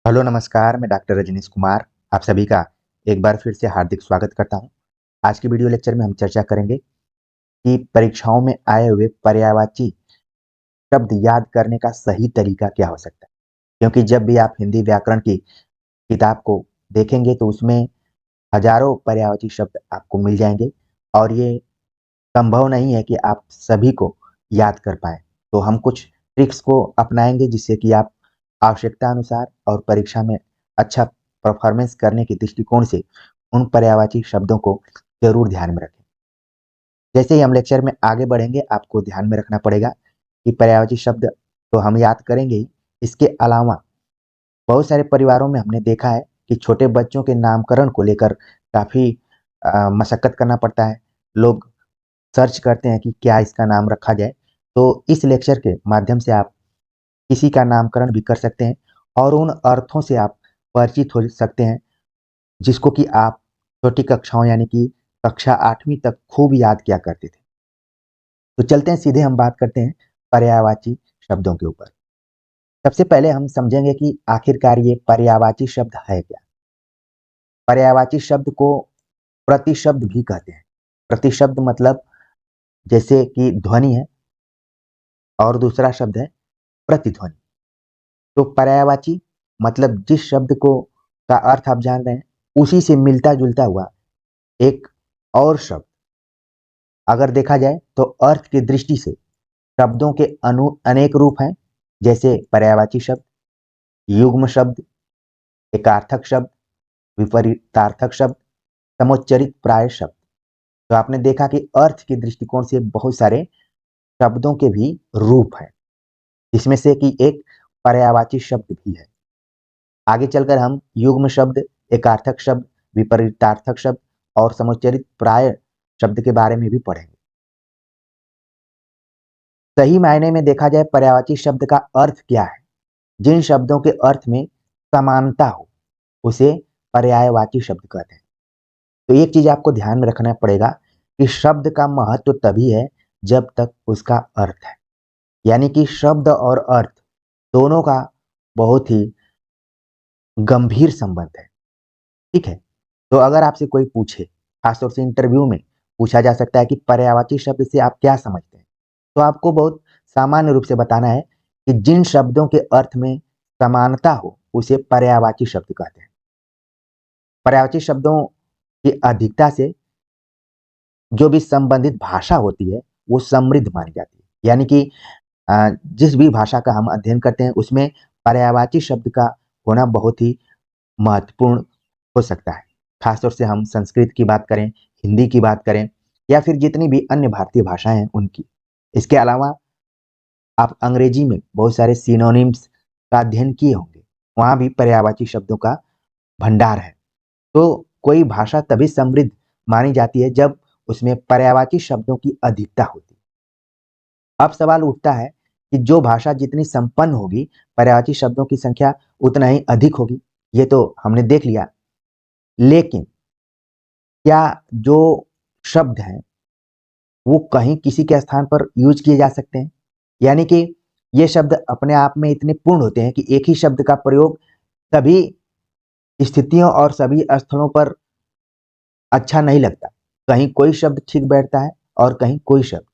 Hello नमस्कार, मैं doctor Rajneesh Kumar आप सभी का एक बार फिर से हार्दिक स्वागत करता हूं। आज की वीडियो लेक्चर में हम चर्चा करेंगे कि परीक्षाओं में आए हुए पर्यायवाची शब्द याद करने का सही तरीका क्या हो सकता है। क्योंकि जब भी आप हिंदी व्याकरण की किताब को देखेंगे तो उसमें हजारों पर्यायवाची शब्द आपको मिल जाएंगे और ये संभव नहीं है कि आप सभी को याद कर पाएँ। तो हम कुछ ट्रिक्स को अपनाएँगे जिससे कि आप आवश्यकता अनुसार और परीक्षा में अच्छा परफॉर्मेंस करने के दृष्टिकोण से उन पर्यायवाची शब्दों को ज़रूर ध्यान में रखें। जैसे ही हम लेक्चर में आगे बढ़ेंगे, आपको ध्यान में रखना पड़ेगा कि पर्यायवाची शब्द तो हम याद करेंगे ही, इसके अलावा बहुत सारे परिवारों में हमने देखा है कि छोटे बच्चों के नामकरण को लेकर काफ़ी मशक्कत करना पड़ता है। लोग सर्च करते हैं कि क्या इसका नाम रखा जाए। तो इस लेक्चर के माध्यम से आप किसी का नामकरण भी कर सकते हैं और उन अर्थों से आप परिचित हो सकते हैं जिसको कि आप छोटी कक्षाओं यानी कि कक्षा 8वीं तक खूब याद किया करते थे। तो चलते हैं सीधे हम बात करते हैं पर्यायवाची शब्दों के ऊपर। सबसे पहले हम समझेंगे कि आखिरकार ये पर्यायवाची शब्द है क्या? पर्यायवाची शब्द को प्रतिशब्द भी कहते हैं। प्रतिशब्द मतलब जैसे कि ध्वनि है और दूसरा शब्द है प्रतिध्वनि। तो पर्यायवाची मतलब जिस शब्द को का अर्थ आप जान रहे हैं, उसी से मिलता-जुलता हुआ एक और शब्द अगर देखा जाए तो अर्थ की दृष्टि से शब्दों के अनेक रूप हैं, जैसे पर्यायवाची शब्द, युग्म शब्द, एकार्थक शब्द, विपरीतार्थक शब्द, समुच्चरित प्राय शब्द। तो आपने देखा कि अर्थ के दृष्टिकोण से बहुत सारे शब्दों के भी रूप हैं, इसमें से कि एक पर्यायवाची शब्द भी है। आगे चलकर हम युग्म शब्द, एकार्थक शब्द, विपरीतार्थक शब्द और समुच्चरित प्राय शब्द के बारे में भी पढ़ेंगे। सही मायने में देखा जाए पर्यायवाची शब्द का अर्थ क्या है? जिन शब्दों के अर्थ में समानता हो, उसे पर्यायवाची शब्द कहते हैं। तो एक चीज आपको ध्यान में रखना पड़ेगा कि शब्द का महत्व तभी है जब तक उसका अर्थ है। यानी कि शब्द और अर्थ दोनों का बहुत ही गंभीर संबंध है। ठीक है? तो अगर आपसे कोई पूछे, खासतौर से इंटरव्यू में पूछा जा सकता है कि पर्यायवाची शब्द से आप क्या समझते हैं? तो आपको बहुत सामान्य रूप से बताना है कि जिन शब्दों के अर्थ में समानता हो, उसे पर्यायवाची शब्द कहते हैं। पर्यायवाची शब्दों की अधिकता से जो भी संबंधित भाषा होती है, वो समृद्ध मानी जाती है। यानी कि जिस भी भाषा का हम अध्ययन करते हैं, उसमें पर्यायवाची शब्द का होना बहुत ही महत्वपूर्ण हो सकता है। खासतौर से हम संस्कृत की बात करें, हिंदी की बात करें या फिर जितनी भी अन्य भारतीय भाषाएँ हैं उनकी। इसके अलावा आप अंग्रेजी में बहुत सारे सिनोनिम्स का अध्ययन किए होंगे। वहाँ भी पर्यायवाची शब्दों का भंडार है। तो कोई भाषा तभी समृद्ध मानी जाती है जब उसमें पर्यायवाची शब्दों की अधिकता होती है। अब सवाल उठता है कि जो भाषा जितनी संपन्न होगी, पर्यायवाची शब्दों की संख्या उतना ही अधिक होगी। ये तो हमने देख लिया। लेकिन क्या जो शब्द हैं, वो कहीं किसी के स्थान पर यूज़ किए जा सकते हैं? यानी कि ये शब्द अपने आप में इतने पूर्ण होते हैं कि एक ही शब्द का प्रयोग सभी स्थितियों और सभी स्थलों पर अच्छा नहीं लगता। कहीं कोई शब्द ठीक बैठता है और कहीं कोई शब्द।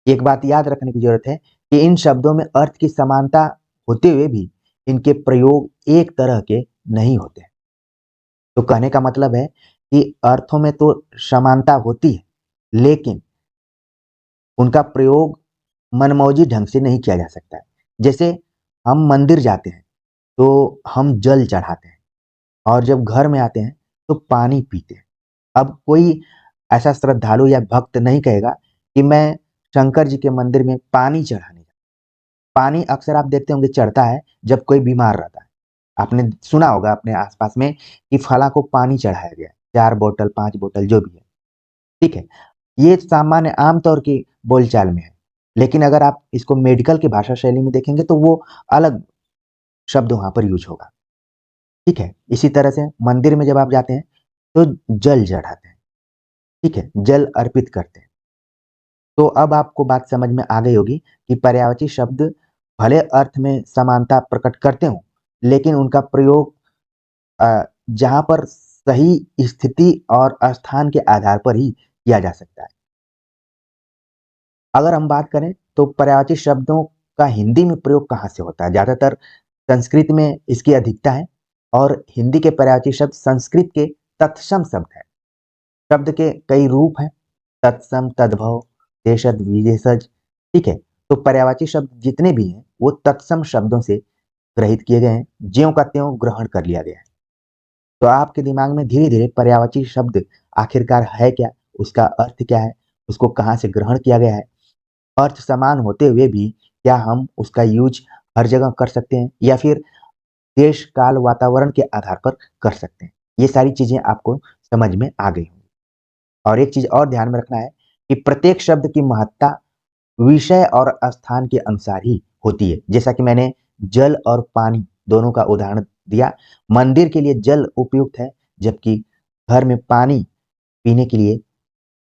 एक बात याद रखने की ज़रूरत है कि इन शब्दों में अर्थ की समानता होते हुए भी इनके प्रयोग एक तरह के नहीं होते हैं। तो कहने का मतलब है कि अर्थों में तो समानता होती है, लेकिन उनका प्रयोग मनमौजी ढंग से नहीं किया जा सकता है। जैसे हम मंदिर जाते हैं, तो हम जल चढ़ाते हैं और जब घर में आते हैं, तो पानी पीते हैं। अब कोई ऐसा श्रद्धालु या भक्त नहीं कहेगा कि मैं शंकर जी के मंदिर में पानी चढ़ाने जा। पानी अक्सर आप देखते होंगे चढ़ता है जब कोई बीमार रहता है। आपने सुना होगा अपने आस-पास में कि फलाँ को पानी चढ़ाया गया, 4 बोतल, 5 बोतल जो भी है, ठीक है? ये सामान्य आम तौर की बोलचाल में है। लेकिन अगर आप इसको मेडिकल की भाषा शैली में देखेंगे तो वो अलग शब्द वहाँ पर यूज़ होगा, ठीक है? इसी तरह से मंदिर में जब आप जाते हैं, तो जल चढ़ाते हैं, ठीक है? जल अर्पित करते हैं। तो अब आपको बात समझ में आ गई होगी कि पर्यायवाची शब्द भले अर्थ में समानता प्रकट करते हों, लेकिन उनका प्रयोग जहाँ पर सही स्थिति और स्थान के आधार पर ही किया जा सकता है। अगर हम बात करें तो पर्यायवाची शब्दों का हिंदी में प्रयोग कहाँ से होता है? ज़्यादातर संस्कृत में इसकी अधिकता है और हिंदी के पर्यायवाची शब्द संस्कृत के तत्सम शब्द हैं। शब्द के कई रूप हैं, तत्सम, तद्भव, देशज, विदेशज, ठीक है? तो पर्यायवाची शब्द जितने भी हैं, वो तत्सम शब्दों से ग्रहित किए गए हैं, ज्यों का त्यों ग्रहण कर लिया गया है। तो आपके दिमाग में धीरे-धीरे पर्यायवाची शब्द आखिरकार है क्या? उसका अर्थ क्या है? उसको कहाँ से ग्रहण किया गया है? अर्थ समान होते हुए भी क्या हम उसका यूज़ हर जगह कर सकते हैं या फिर देश, काल, वातावरण के आधार पर कर सकते हैं? ये सारी चीज़ें आपको समझ में आ गई होंगी। और एक चीज़ और ध्यान में रखना है कि प्रत्येक शब्द की महत्ता विषय और स्थान के अनुसार ही होती है। जैसा कि मैंने जल और पानी दोनों का उदाहरण दिया। मंदिर के लिए जल उपयुक्त है, जबकि घर में पानी पीने के लिए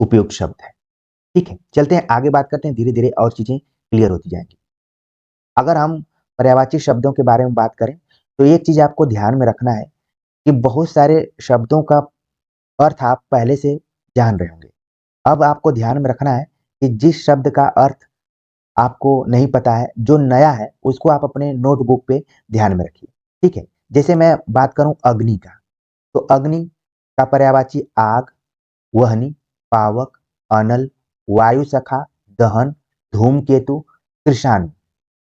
उपयुक्त शब्द है। ठीक है, चलते हैं आगे बात करते हैं, धीरे-धीरे और चीज़ें क्लियर होती जाएँगी। अगर हम पर्यायवाची शब्दों के बारे में बात करें, तो एक चीज़ आपको ध्यान में रखना है कि बहुत सारे शब्दों का अर्थ आप पहले से जान रहे होंगे। अब आपको ध्यान में रखना है कि जिस शब्द का अर्थ आपको नहीं पता है, जो नया है, उसको आप अपने नोटबुक पे ध्यान में रखिए, ठीक है? जैसे मैं बात करूँ अग्नि का, तो अग्नि का पर्यायवाची आग, वहनी, पावक, अनल, वायु सखा, दहन, धूमकेतु, कृशान।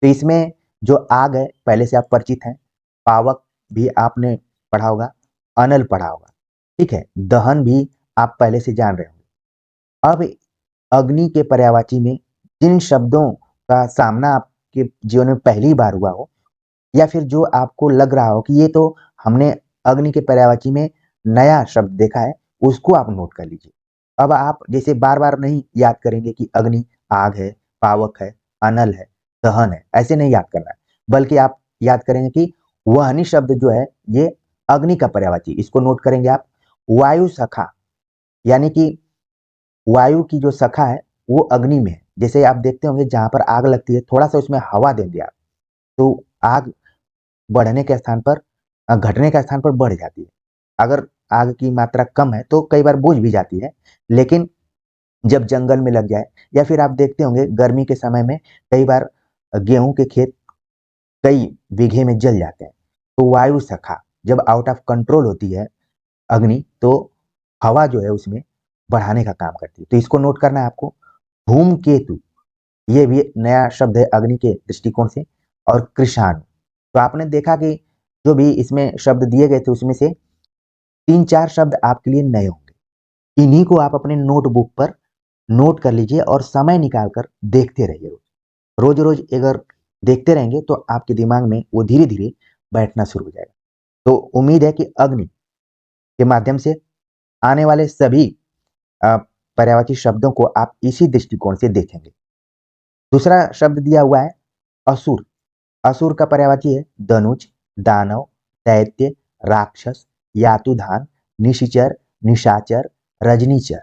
तो इसमें जो आग है पहले से आप परिचित हैं, पावक भी आपने पढ़ा होगा, अनल पढ़ा होगा, ठीक है? दहन भी आप पहले से जान रहे होंगे। अब अग्नि के पर्यायवाची में जिन शब्दों का सामना आपके जीवन में पहली बार हुआ हो या फिर जो आपको लग रहा हो कि ये तो हमने अग्नि के पर्यायवाची में नया शब्द देखा है, उसको आप नोट कर लीजिए। अब आप जैसे बार-बार नहीं याद करेंगे कि अग्नि आग है, पावक है, अनल है, दहन है, ऐसे नहीं याद करना है। बल्कि आप याद करेंगे कि वहनी शब्द जो है, ये अग्नि का पर्यायवाची, इसको नोट करेंगे आप। वायु सखा, यानी कि वायु की जो शाखा है, वो अग्नि में है। जैसे आप देखते होंगे जहाँ पर आग लगती है, थोड़ा-सा उसमें हवा देंगे आप, तो आग बढ़ने के स्थान पर घटने के स्थान पर बढ़ जाती है। अगर आग की मात्रा कम है, तो कई बार बुझ भी जाती है, लेकिन जब जंगल में लग जाए या फिर आप देखते होंगे गर्मी के समय में कई बार गेहूँ के खेत कई बीघे में जल जाते हैं। तो वायु शाखा जब आउट ऑफ कंट्रोल होती है अग्नि, तो हवा जो है उसमें बढ़ाने का काम करती है। तो इसको नोट करना है आपको। धूमकेतु, ये भी नया शब्द है अग्नि के दृष्टिकोण से। और कृषाण, तो आपने देखा कि जो भी इसमें शब्द दिए गए थे उसमें से 3-4 शब्द आपके लिए नए होंगे। इन्हीं को आप अपने नोटबुक पर नोट कर लीजिए और समय निकाल कर देखते रहिए। रोज-रोज अगर देखते रहेंगे तो आपके दिमाग में वो धीरे-धीरे बैठना शुरू हो जाएगा। तो उम्मीद है कि अग्नि के माध्यम से आने वाले सभी अ, पर्यायवाची शब्दों को आप इसी दृष्टिकोण से देखेंगे। दूसरा शब्द दिया हुआ है असुर। असुर का पर्यायवाची है धनुज, दानव, दैत्य, राक्षस, यातुधान, निशिचर, निशाचर, रजनीचर।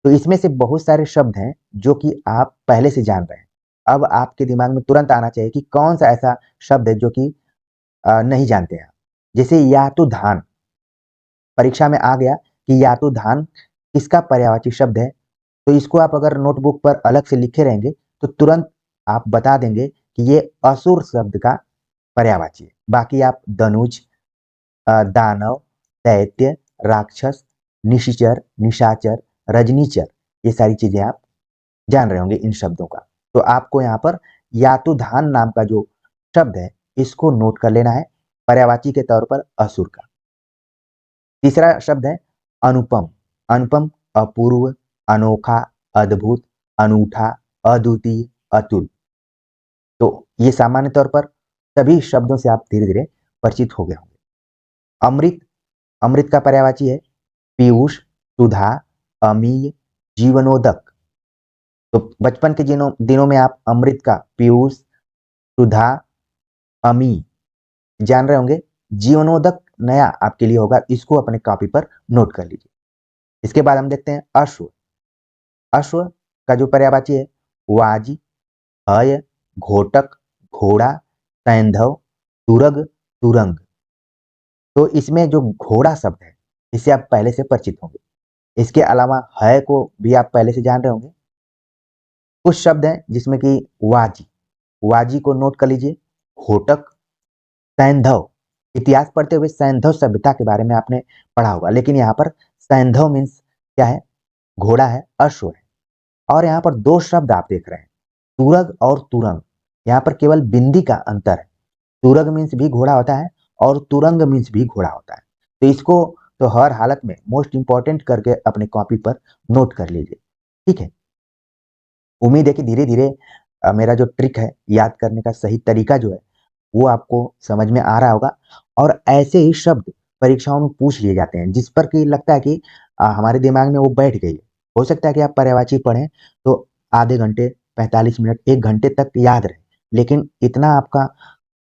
तो इसमें से बहुत सारे शब्द हैं जो कि आप पहले से जान रहे हैं। अब आपके दिमाग में तुरंत आना चाहिए कि कौन-सा ऐसा शब्द है जो कि नहीं जानते हैं। जैसे यातुधान, परीक्षा में आ गया कि यातुधान किसका पर्यायवाची शब्द है, तो इसको आप अगर नोटबुक पर अलग से लिखे रहेंगे, तो तुरंत आप बता देंगे कि ये असुर शब्द का पर्यायवाची है। बाकी आप धनुज, दानव, दैत्य, राक्षस, निशिचर, निशाचर, रजनीचर, ये सारी चीज़ें आप जान रहे होंगे इन शब्दों का। तो आपको यहाँ पर यातुधान नाम का जो शब्द है, इसको नोट कर लेना है, पर्यायवाची के तौर पर असुर का। तीसरा शब्द है अनुपम। अनुपम अपूर्व, अनोखा, अद्भुत, अनूठा, अद्वितीय, अतुल। तो ये सामान्य तौर पर सभी शब्दों से आप धीरे-धीरे परिचित हो गए होंगे। अमृत, अमृत का पर्यायवाची है पीयूष, सुधा, अमीय, जीवनोदक। तो बचपन के दिनों में आप अमृत का पीयूष, सुधा, अमीय जान रहे होंगे। जीवनोदक नया आपके लिए होगा, इसको अपने कॉपी पर नोट कर लीजिए। इसके बाद हम देखते हैं अश्व। अश्व का जो पर्यायवाची है वाजी, हय, घोटक, घोड़ा, सैंधव, तुरग, तुरंग। तो इसमें जो घोड़ा शब्द है, इससे आप पहले से परिचित होंगे। इसके अलावा है को भी आप पहले से जान रहे होंगे। कुछ शब्द हैं जिसमें कि वाजी, वाजी को नोट कर लीजिए। घोटक, सैंधव। इतिहास पढ़ते हुए सैंधव सभ्यता के बारे में आपने पढ़ा होगा, लेकिन यहाँ पर सैंधव मीन्स क्या है? घोड़ा है, अश्व है। और यहाँ पर दो शब्द आप देख रहे हैं, तुरग और तुरंग। यहाँ पर केवल बिंदी का अंतर है। तुरग मीन्स भी घोड़ा होता है और तुरंग मीन्स भी घोड़ा होता है। तो इसको तो हर हालत में मोस्ट इंपॉर्टेंट करके अपने कॉपी पर नोट कर लीजिए, ठीक है। उम्मीद है कि धीरे धीरे मेरा जो ट्रिक है याद करने का सही तरीका जो है वो आपको समझ में आ रहा होगा। और ऐसे ही शब्द परीक्षाओं में पूछ लिए जाते हैं जिस पर कि लगता है कि हमारे दिमाग में वो बैठ गई है। हो सकता है कि आप पर्यायवाची पढ़ें तो आधे घंटे, 45 मिनट, 1 घंटे तक याद रहे, लेकिन इतना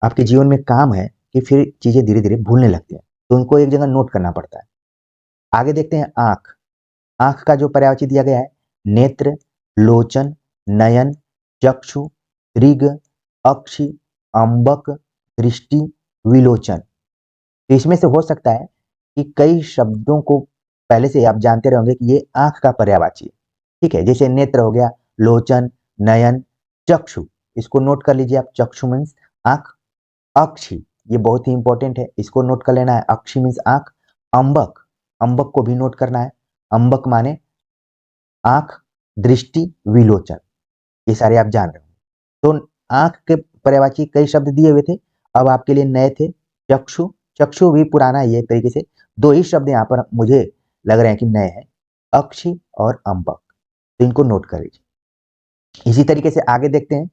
आपके जीवन में काम है कि फिर चीजें धीरे धीरे भूलने लगती हैं, तो उनको एक जगह नोट करना पड़ता है। आगे देखते हैं आंख। आंख का जो पर्यायवाची दिया गया है, नेत्र, लोचन, नयन, चक्षु, ऋग, अक्षि, अंबक, दृष्टि, विलोचन। तो इसमें से हो सकता है कि कई शब्दों को पहले से आप जानते रहोगे कि ये आंख का पर्यायवाची है, ठीक है। जैसे नेत्र हो गया, लोचन, नयन, चक्षु, इसको नोट कर लीजिए आप। चक्षु मीन्स आंख। अक्षि, ये बहुत ही इंपॉर्टेंट है, इसको नोट कर लेना है। अक्षि मीन्स आंख। अंबक, अंबक को भी नोट करना है। अंबक माने आंख, दृष्टि, विलोचन, ये सारे आप जान रहे हो। तो आंख के पर्यायवाची कई शब्द दिए हुए थे, अब आपके लिए नए थे। चक्षु, चक्षु भी पुराना है, एक तरीके से दो ही शब्द यहाँ पर मुझे लग रहे हैं कि नए हैं, अक्षि और अंबक। तो इनको नोट कर लीजिए। इसी तरीके से आगे देखते हैं,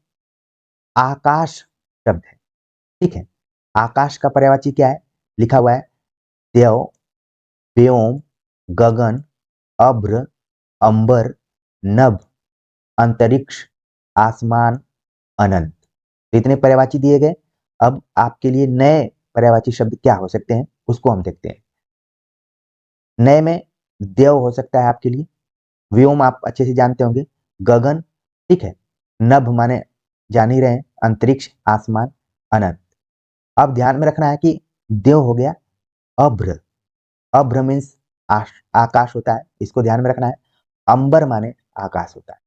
आकाश शब्द है, ठीक है। आकाश का पर्यायवाची क्या है? लिखा हुआ है देव, व्योम, गगन, अभ्र, अंबर, नभ, अंतरिक्ष, आसमान, अनंत। तो इतने पर्यायवाची दिए गए। अब आपके लिए नए पर्यायवाची शब्द क्या हो सकते हैं उसको हम देखते हैं। नए में देव हो सकता है आपके लिए, व्योम आप अच्छे से जानते होंगे, गगन, ठीक है, नभ माने जान ही रहे हैं, अंतरिक्ष, आसमान, अनंत। अब ध्यान में रखना है कि देव हो गया अभ्र, अभ्र मीन्स आकाश होता है, इसको ध्यान में रखना है। अंबर माने आकाश होता है।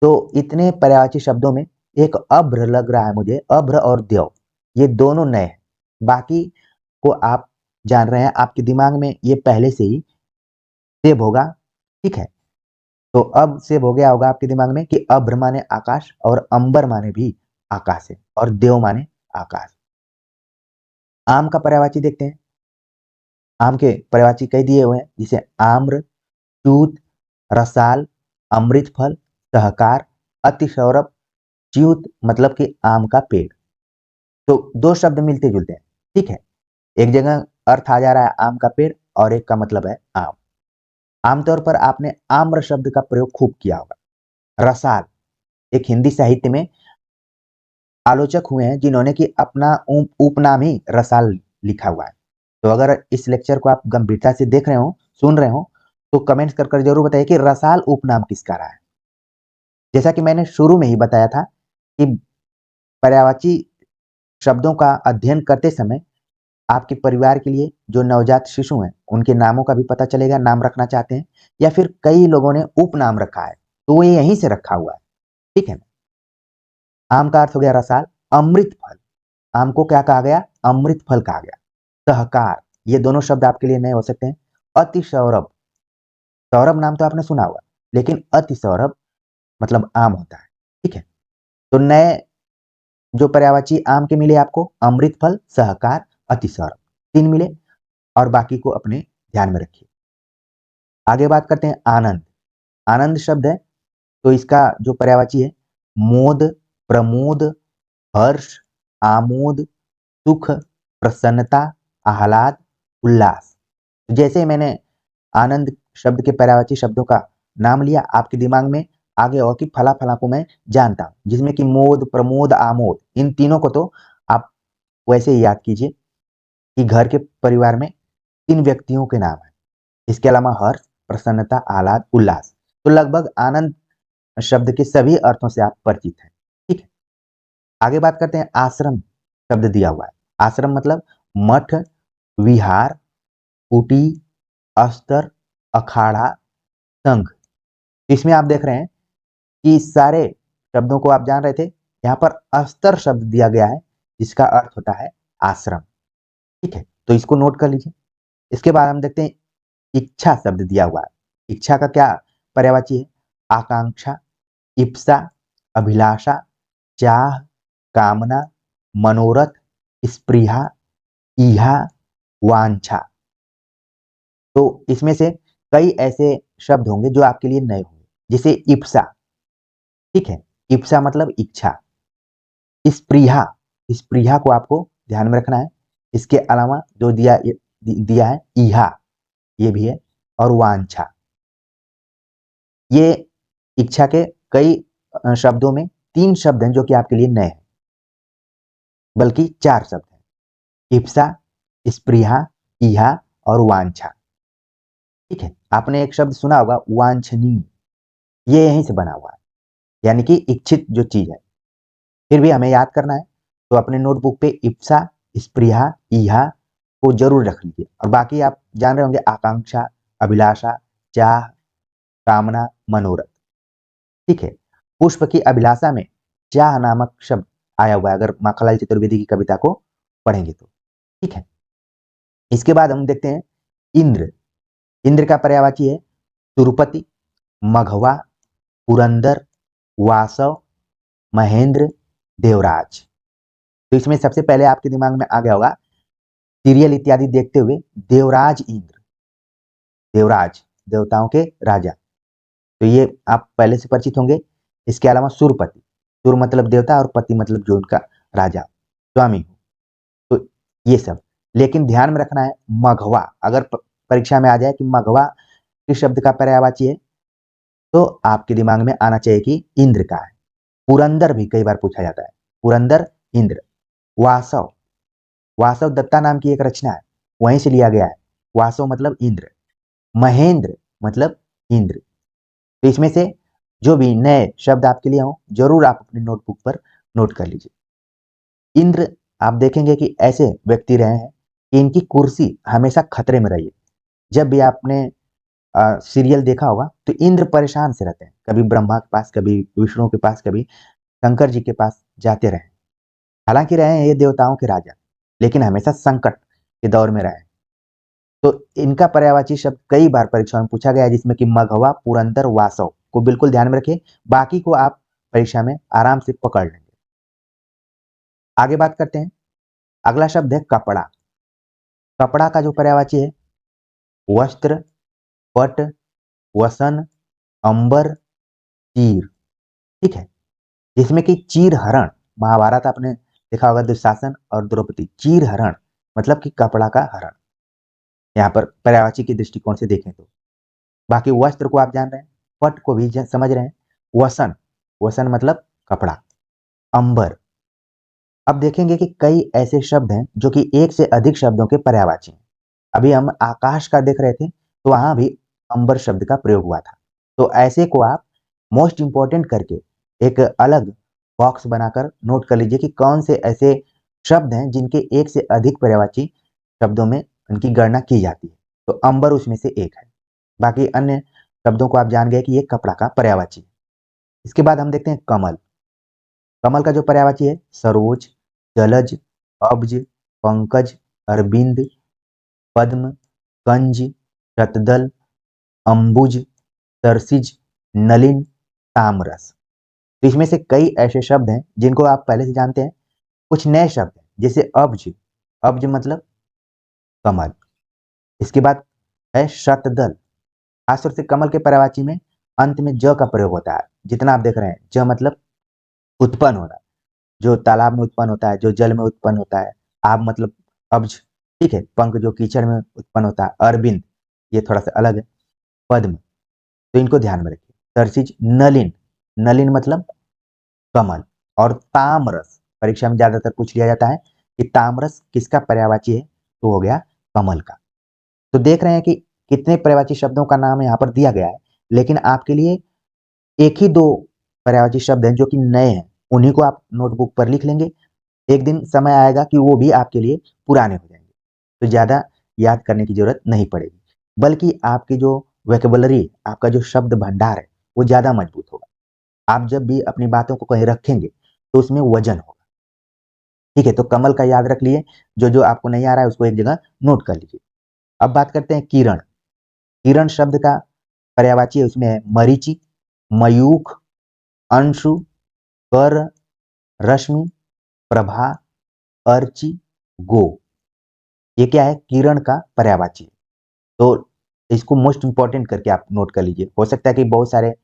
तो इतने पर्यायवाची शब्दों में एक अभ्र लग रहा है मुझे, अभ्र और देव, ये दोनों नए हैं। बाकी को आप जान रहे हैं, आपके दिमाग में ये पहले से ही सेव होगा, ठीक है। तो अब सेव हो गया होगा आपके दिमाग में कि अभ्र माने आकाश और अंबर माने भी आकाश है और देव माने आकाश। आम का पर्यायवाची देखते हैं। आम के पर्यायवाची कई दिए हुए हैं, जिसे आम्र, चूत, रसाल, अमृत फल, सहकार, अतिसौरभ, च्यूत मतलब कि आम का पेड़। तो दो शब्द मिलते जुलते हैं, ठीक है। एक जगह अर्थ आ जा रहा है आम का पेड़ और एक का मतलब है आम। आमतौर पर आपने आम्र शब्द का प्रयोग खूब किया होगा। रसाल, एक हिंदी साहित्य में आलोचक हुए हैं जिन्होंने कि अपना उपनाम ही रसाल लिखा हुआ है। तो अगर इस लेक्चर को आप गंभीरता से देख रहे हो, सुन रहे हो, तो कमेंट्स कर जरूर बताइए कि रसाल उपनाम किसका रहा है। जैसा कि मैंने शुरू में ही बताया था कि पर्यायवाची शब्दों का अध्ययन करते समय आपके परिवार के लिए जो नवजात शिशु हैं उनके नामों का भी पता चलेगा, नाम रखना चाहते हैं या फिर कई लोगों ने उपनाम रखा है तो वो यहीं से रखा हुआ है, ठीक है। आम का अर्थ हो गया रसाल। अमृत फल, आम को क्या कहा गया? अमृत फल कहा गया। सहकार, ये दोनों शब्द आपके लिए नए हो सकते हैं। अति सौरभ, सौरभ नाम तो आपने सुना होगा, लेकिन अति सौरभ मतलब आम होता है, ठीक है। तो नए जो पर्यायवाची आम के मिले आपको, अमृत फल, सहकार, अति सौरभ, 3 मिले और बाकी को अपने ध्यान में रखिए। आगे बात करते हैं आनंद। आनंद शब्द है तो इसका जो पर्यायवाची है, मोद, प्रमोद, हर्ष, आमोद, सुख, प्रसन्नता, आह्लाद, उल्लास। जैसे मैंने आनंद शब्द के पर्यायवाची शब्दों का नाम लिया, आपके दिमाग में आगे और कि फला फला को मैं जानता हूं, जिसमें कि मोद, प्रमोद, आमोद, इन तीनों को तो आप वैसे ही याद कीजिए कि घर के परिवार में 3 व्यक्तियों के नाम है। इसके अलावा हर्ष, प्रसन्नता, आह्लाद, उल्लास। तो लगभग आनंद शब्द के सभी अर्थों से आप परिचित हैं, ठीक है। आगे बात करते हैं आश्रम शब्द दिया हुआ है। आश्रम मतलब मठ, विहार, कुटी, अस्तर, अखाड़ा, संघ। इसमें आप देख रहे हैं कि सारे शब्दों को आप जान रहे थे, यहाँ पर अस्तर शब्द दिया गया है जिसका अर्थ होता है आश्रम। ठीक है, तो इसको नोट कर लीजिए। इसके बाद हम देखते हैं इच्छा शब्द दिया हुआ है। इच्छा का क्या पर्यायवाची है? आकांक्षा, इप्सा, अभिलाषा, चाह, कामना, मनोरथ, स्पृहा, ईहा, वांछा। तो इसमें से कई ऐसे शब्द होंगे जो आपके लिए नए होंगे, जैसे इप्सा। ठीक है, इप्सा मतलब इच्छा। स्पृहा, स्पृहा को आपको ध्यान में रखना है। इसके अलावा जो दिया है ईहा, ये भी है, और वांछा। ये इच्छा के कई शब्दों में 3 शब्द हैं जो कि आपके लिए नए हैं, बल्कि 4 शब्द हैं। इप्सा, स्पृहा, ईहा और वांछा। ठीक है, आपने एक शब्द सुना होगा वांछनीय, ये यहीं से बना हुआ है, यानी कि इच्छित जो चीज है। फिर भी हमें याद करना है, तो अपने नोटबुक पे इप्सा, स्पृहा, ईहा को जरूर रख लीजिए। और बाकी आप जान रहे होंगे आकांक्षा, अभिलाषा, चाह, कामना, मनोरथ। ठीक है, पुष्प की अभिलाषा में चाह नामक शब्द आया हुआ है, अगर माखनलाल चतुर्वेदी की कविता को पढ़ेंगे तो। ठीक है, इसके बाद हम देखते हैं इंद्र। इंद्र का पर्यायवाची है सुरपति, मघवा, पुरंदर, वासव, महेंद्र, देवराज। तो इसमें सबसे पहले आपके दिमाग में आ गया होगा सीरियल इत्यादि देखते हुए देवराज इंद्र। देवराज देवताओं के राजा, तो ये आप पहले से परिचित होंगे। इसके अलावा सुरपति, सुर मतलब देवता और पति मतलब जो उनका राजा स्वामी हो, तो ये सब। लेकिन ध्यान में रखना है मघवा, अगर परीक्षा में आ जाए कि मघवा किस शब्द का पर्यायवाची है, तो आपके दिमाग में आना चाहिए कि इंद्र का है। पुरंदर भी कई बार पूछा जाता है, पुरंदर इंद्र। वासव, वासव दत्ता नाम की एक रचना है, वहीं से लिया गया है। वासव मतलब इंद्र। महेंद्र मतलब इंद्र। तो इसमें से जो भी नए शब्द आपके लिए हो, जरूर आप अपनी नोटबुक पर नोट कर लीजिए। इंद्र, आप देखेंगे कि ऐसे व्यक्ति रहे हैं कि इनकी कुर्सी हमेशा खतरे में रही है। जब भी आपने सीरियल देखा होगा तो इंद्र परेशान से रहते हैं, कभी ब्रह्मा के पास, कभी विष्णु के पास, कभी शंकर जी के पास जाते रहे। हालांकि रहे हैं ये देवताओं के राजा, लेकिन हमेशा संकट के दौर में रहे। तो इनका पर्यायवाची शब्द कई बार परीक्षा में पूछा गया है, जिसमें कि मघवा, पुरंदर, वासव को बिल्कुल ध्यान में रखिए। बाकी को आप परीक्षा में आराम से पकड़ लेंगे। आगे बात करते हैं, अगला शब्द है कपड़ा। कपड़ा का जो पर्यायवाची है वस्त्र, पट, वसन, अंबर, चीर। ठीक है, जिसमें कि चीर हरण, महाभारत आपने देखा होगा, दुशासन और द्रौपदी, चीर हरण मतलब कि कपड़ा का हरण, यहाँ पर पर्यायवाची के दृष्टिकोण से देखें तो। बाकी वस्त्र को आप जान रहे हैं, पट को भी समझ रहे हैं, वसन, वसन मतलब कपड़ा, अंबर। अब देखेंगे कि कई ऐसे शब्द हैं जो कि एक से अधिक शब्दों के पर्यायवाची हैं। अभी हम आकाश का देख रहे थे, तो वहां भी अंबर शब्द का प्रयोग हुआ था। तो ऐसे को आप मोस्ट इंपॉर्टेंट करके एक अलग बॉक्स बनाकर नोट कर लीजिए कि कौन से ऐसे शब्द हैं जिनके एक से अधिक पर्यायवाची शब्दों में उनकी गणना की जाती है। तो अंबर उसमें से एक है। बाकी अन्य शब्दों को आप जान गए कि ये कपड़ा का पर्यायवाची है। इसके बाद हम देखते हैं कमल। कमल का जो पर्यायवाची है सरोज, जलज, अब्ज, पंकज, अरविंद, पद्म, कंज, शतदल, अंबुज, तरसिज, नलिन, तामरस। तो इसमें से कई ऐसे शब्द हैं जिनको आप पहले से जानते हैं। कुछ नए शब्द हैं जैसे अब्ज, अब्ज मतलब कमल। इसके बाद है शतदल। खासतौर से कमल के पर्यायवाची में अंत में ज का प्रयोग होता है। जितना आप देख रहे हैं, ज मतलब उत्पन्न होना, जो तालाब में उत्पन्न होता है, जो जल में उत्पन्न होता है। आब मतलब अब्ज। ठीक है, पंख जो कीचड़ में उत्पन्न होता है। अरविंद, ये थोड़ा सा अलग है। पद्म, तो इनको ध्यान में रखिए। तरसीज, नलिन, नलिन मतलब कमल। और तामरस, परीक्षा में ज्यादातर पूछ लिया जाता है कि तामरस किसका पर्यायवाची है, तो हो गया कमल का। तो देख रहे हैं कि कितने पर्यायवाची शब्दों का नाम यहाँ पर दिया गया है, लेकिन आपके लिए एक ही दो पर्यायवाची शब्द हैं जो कि नए हैं, उन्हीं को आप नोटबुक पर लिख लेंगे। एक दिन समय आएगा कि वो भी आपके लिए पुराने हो जाएंगे, तो ज़्यादा याद करने की ज़रूरत नहीं पड़ेगी, बल्कि आपकी जो वोकैब्युलरी, आपका जो शब्द भंडार है, वो ज़्यादा मजबूत होगा। आप जब भी अपनी बातों को कहीं रखेंगे, तो उसमें वजन होगा। ठीक है, तो कमल का याद रख लिए, जो आपको नहीं आ रहा है उसको एक जगह नोट कर लीजिए। अब बात करते हैं किरण। किरण शब्द का पर्यायवाची है, उसमें है मरीचि, मयूख, अंशु, कर, रश्मि, प्रभा, अर्ची, गो। ये क्या है? किरण का पर्यायवाची। तो इसको मोस्ट इंपॉर्टेंट करके आप नोट कर लीजिए। हो सकता है कि बहुत सारे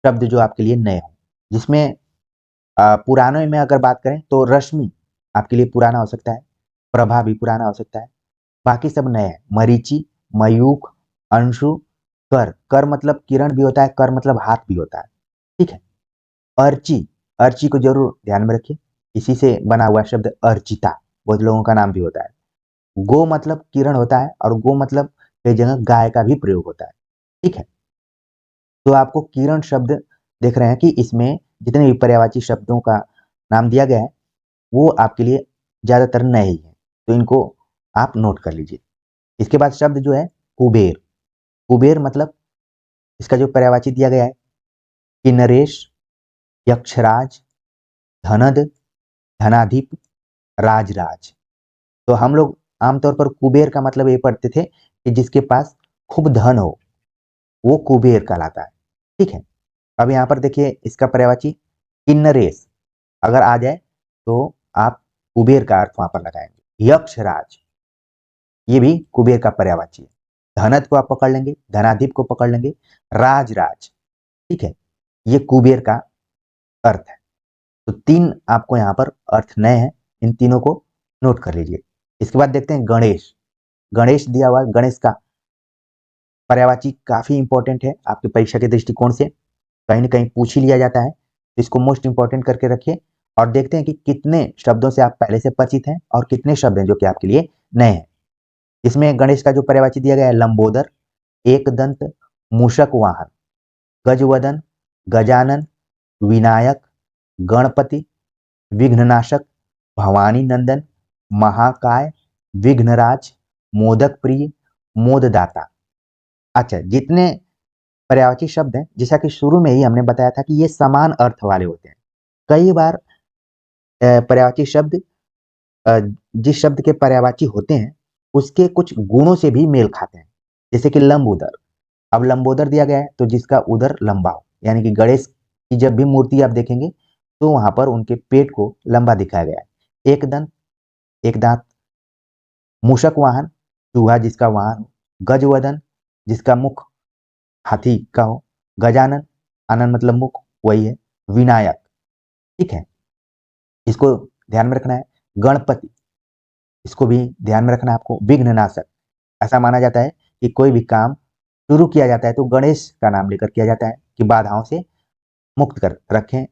शब्द जो आपके लिए नए हों, जिसमें पुराने में अगर बात करें तो रश्मि आपके लिए पुराना हो सकता है, प्रभा भी पुराना हो सकता है, बाकी सब नए हैं। मरीचि, मयूख, अंशु, कर। कर मतलब किरण भी होता है, कर मतलब हाथ भी होता है। ठीक है। अर्ची, अर्ची को जरूर ध्यान में रखिए, इसी से बना हुआ शब्द अर्चिता, बहुत लोगों का नाम भी होता है। गो मतलब किरण होता है, और गो मतलब कई जगह गाय का भी प्रयोग होता है। ठीक है। तो आपको किरण शब्द देख रहे हैं कि इसमें जितने भी पर्यायवाची शब्दों का नाम दिया गया है, वो आपके लिए ज्यादातर नए ही है, तो इनको आप नोट कर लीजिए। इसके बाद शब्द जो है कुबेर। कुबेर मतलब इसका जो पर्यायवाची दिया गया है, कि नरेश, यक्षराज, धनद, धनाधिप, राजराज। तो हम लोग आमतौर पर कुबेर का मतलब ये पढ़ते थे कि जिसके पास खूब धन हो, वो कुबेर कहलाता है। ठीक है। अब यहाँ पर देखिए इसका पर्यायवाची किन्नरेश अगर आ जाए तो आप कुबेर का अर्थ वहां पर लगाएंगे। यक्षराज, ये भी कुबेर का पर्यायवाची है। धनत को आप पकड़ लेंगे, धनाधिप को पकड़ लेंगे, राजराज। ठीक है, ये कुबेर का अर्थ है। तो तीन आपको यहाँ पर अर्थ नए हैं, इन तीनों को नोट कर लीजिए। इसके बाद देखते हैं गणेश। गणेश दिया हुआ, गणेश का पर्यायवाची काफी इंपॉर्टेंट है आपकी परीक्षा के दृष्टिकोण से, कहीं ना कहीं पूछ ही लिया जाता है, तो इसको मोस्ट इंपॉर्टेंट करके रखिए। और देखते हैं कि कितने शब्दों से आप पहले से परिचित हैं और कितने शब्द हैं जो कि आपके लिए नए हैं। इसमें गणेश का जो पर्यायवाची दिया गया है, लंबोदर, एक दंत, मूषक वाहन, गजवदन, गजानन, विनायक, गणपति, विघ्ननाशक, भवानी नंदन, महाकाय, विघ्नराज, मोदक प्रिय, मोददाता। अच्छा, जितने पर्यायवाची शब्द हैं, जैसा कि शुरू में ही हमने बताया था कि ये समान अर्थ वाले होते हैं। कई बार पर्यायवाची शब्द अ, जिस शब्द के पर्यायवाची होते हैं उसके कुछ गुणों से भी मेल खाते हैं, जैसे कि लंबोदर। अब लंबोदर दिया गया है तो जिसका उदर लंबा हो, यानी कि गणेश की जब भी मूर्ति आप देखेंगे तो वहां पर उनके पेट को लंबा दिखाया गया है। एक दंत, एक दांत, मूषक वाहन, चूहा जिसका वाहन हो, गजवदन जिसका मुख हाथी का हो, गजानन, आनंद मतलब मुख, वही है, विनायक। ठीक है, इसको ध्यान में रखना है। गणपति, इसको भी ध्यान में रखना है आपको। विघ्ननाशक, ऐसा माना जाता है कि कोई भी काम शुरू किया जाता है तो गणेश का नाम लेकर किया जाता है, कि बाधाओं से मुक्त कर रखें,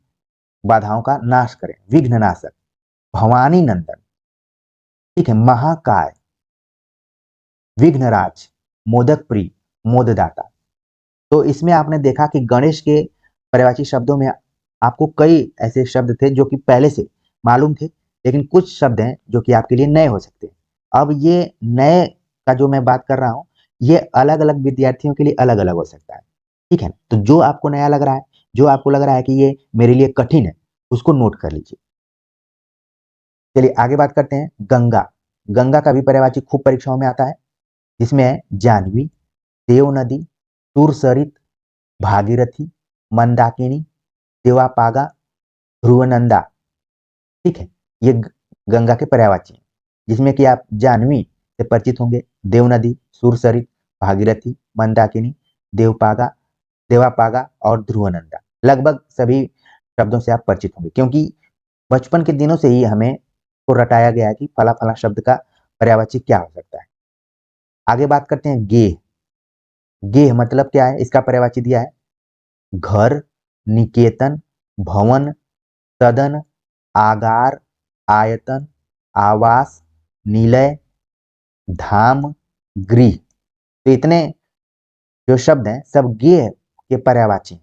बाधाओं का नाश करें। विघ्ननाशक। भवानी नंदन, ठीक है, महाकाय, विघ्नराज, मोदक प्रिय, मोददाता। तो इसमें आपने देखा कि गणेश के पर्यायवाची शब्दों में आपको कई ऐसे शब्द थे जो कि पहले से मालूम थे, लेकिन कुछ शब्द हैं जो कि आपके लिए नए हो सकते हैं। अब ये नए का जो मैं बात कर रहा हूँ, ये अलग अलग विद्यार्थियों के लिए अलग अलग हो सकता है। ठीक है, तो जो आपको नया लग रहा है, जो आपको लग रहा है कि ये मेरे लिए कठिन है, उसको नोट कर लीजिए। चलिए आगे बात करते हैं गंगा। गंगा का भी पर्यायवाची खूब परीक्षाओं में आता है, जिसमें है जाह्नवी, देव नदी, सुरसरित, भागीरथी, मंदाकिनी, देवापागा, ध्रुवनंदा। ठीक है, ये गंगा के पर्यायवाची हैं, जिसमें कि आप जाह्नवी से परिचित होंगे, देव नदी, सुरसरित, भागीरथी, मंदाकिनी, देवपागा, देवापागा और ध्रुवनंदा। लगभग सभी शब्दों से आप परिचित होंगे, क्योंकि बचपन के दिनों से ही हमें को रटाया गया है कि फला फला शब्द का पर्यायवाची क्या हो सकता है। आगे बात करते हैं गेह। गेह मतलब क्या है? इसका पर्यायवाची दिया है घर, निकेतन, भवन, सदन, आगार, आयतन, आवास, निलय, धाम, गृह। तो इतने जो शब्द हैं सब गेह के पर्यायवाची हैं।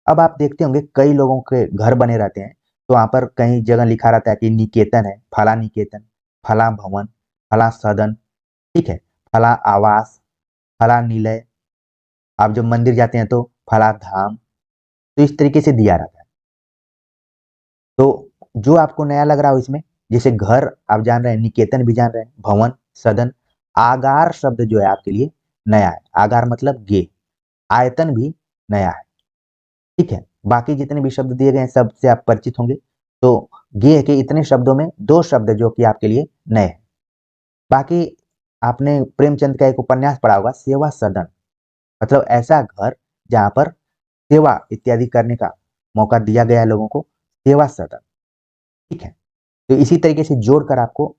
अब आप देखते होंगे कई लोगों के घर बने रहते हैं तो वहाँ पर कहीं जगह लिखा रहता है कि निकेतन है, फला निकेतन, फला भवन, फला सदन, ठीक है, फला आवास, फला निलय। आप जब मंदिर जाते हैं तो फला धाम। तो इस तरीके से दिया रहता है। तो जो आपको नया लग रहा हो इसमें, जैसे घर आप जान रहे हैं, निकेतन भी जान रहे हैं, भवन, सदन। आगार शब्द जो है आपके लिए नया है। आगार मतलब गे। आयतन भी नया है, ठीक है। बाकी जितने भी शब्द दिए गए हैं सबसे आप परिचित होंगे। तो गे के इतने शब्दों में दो शब्द जो कि आपके लिए नए हैं। बाकी आपने प्रेमचंद का एक उपन्यास पढ़ा होगा, सेवा सदन, मतलब ऐसा घर जहां पर सेवा इत्यादि करने का मौका दिया गया है लोगों को, सेवा सदन, ठीक है। तो इसी तरीके से जोड़कर आपको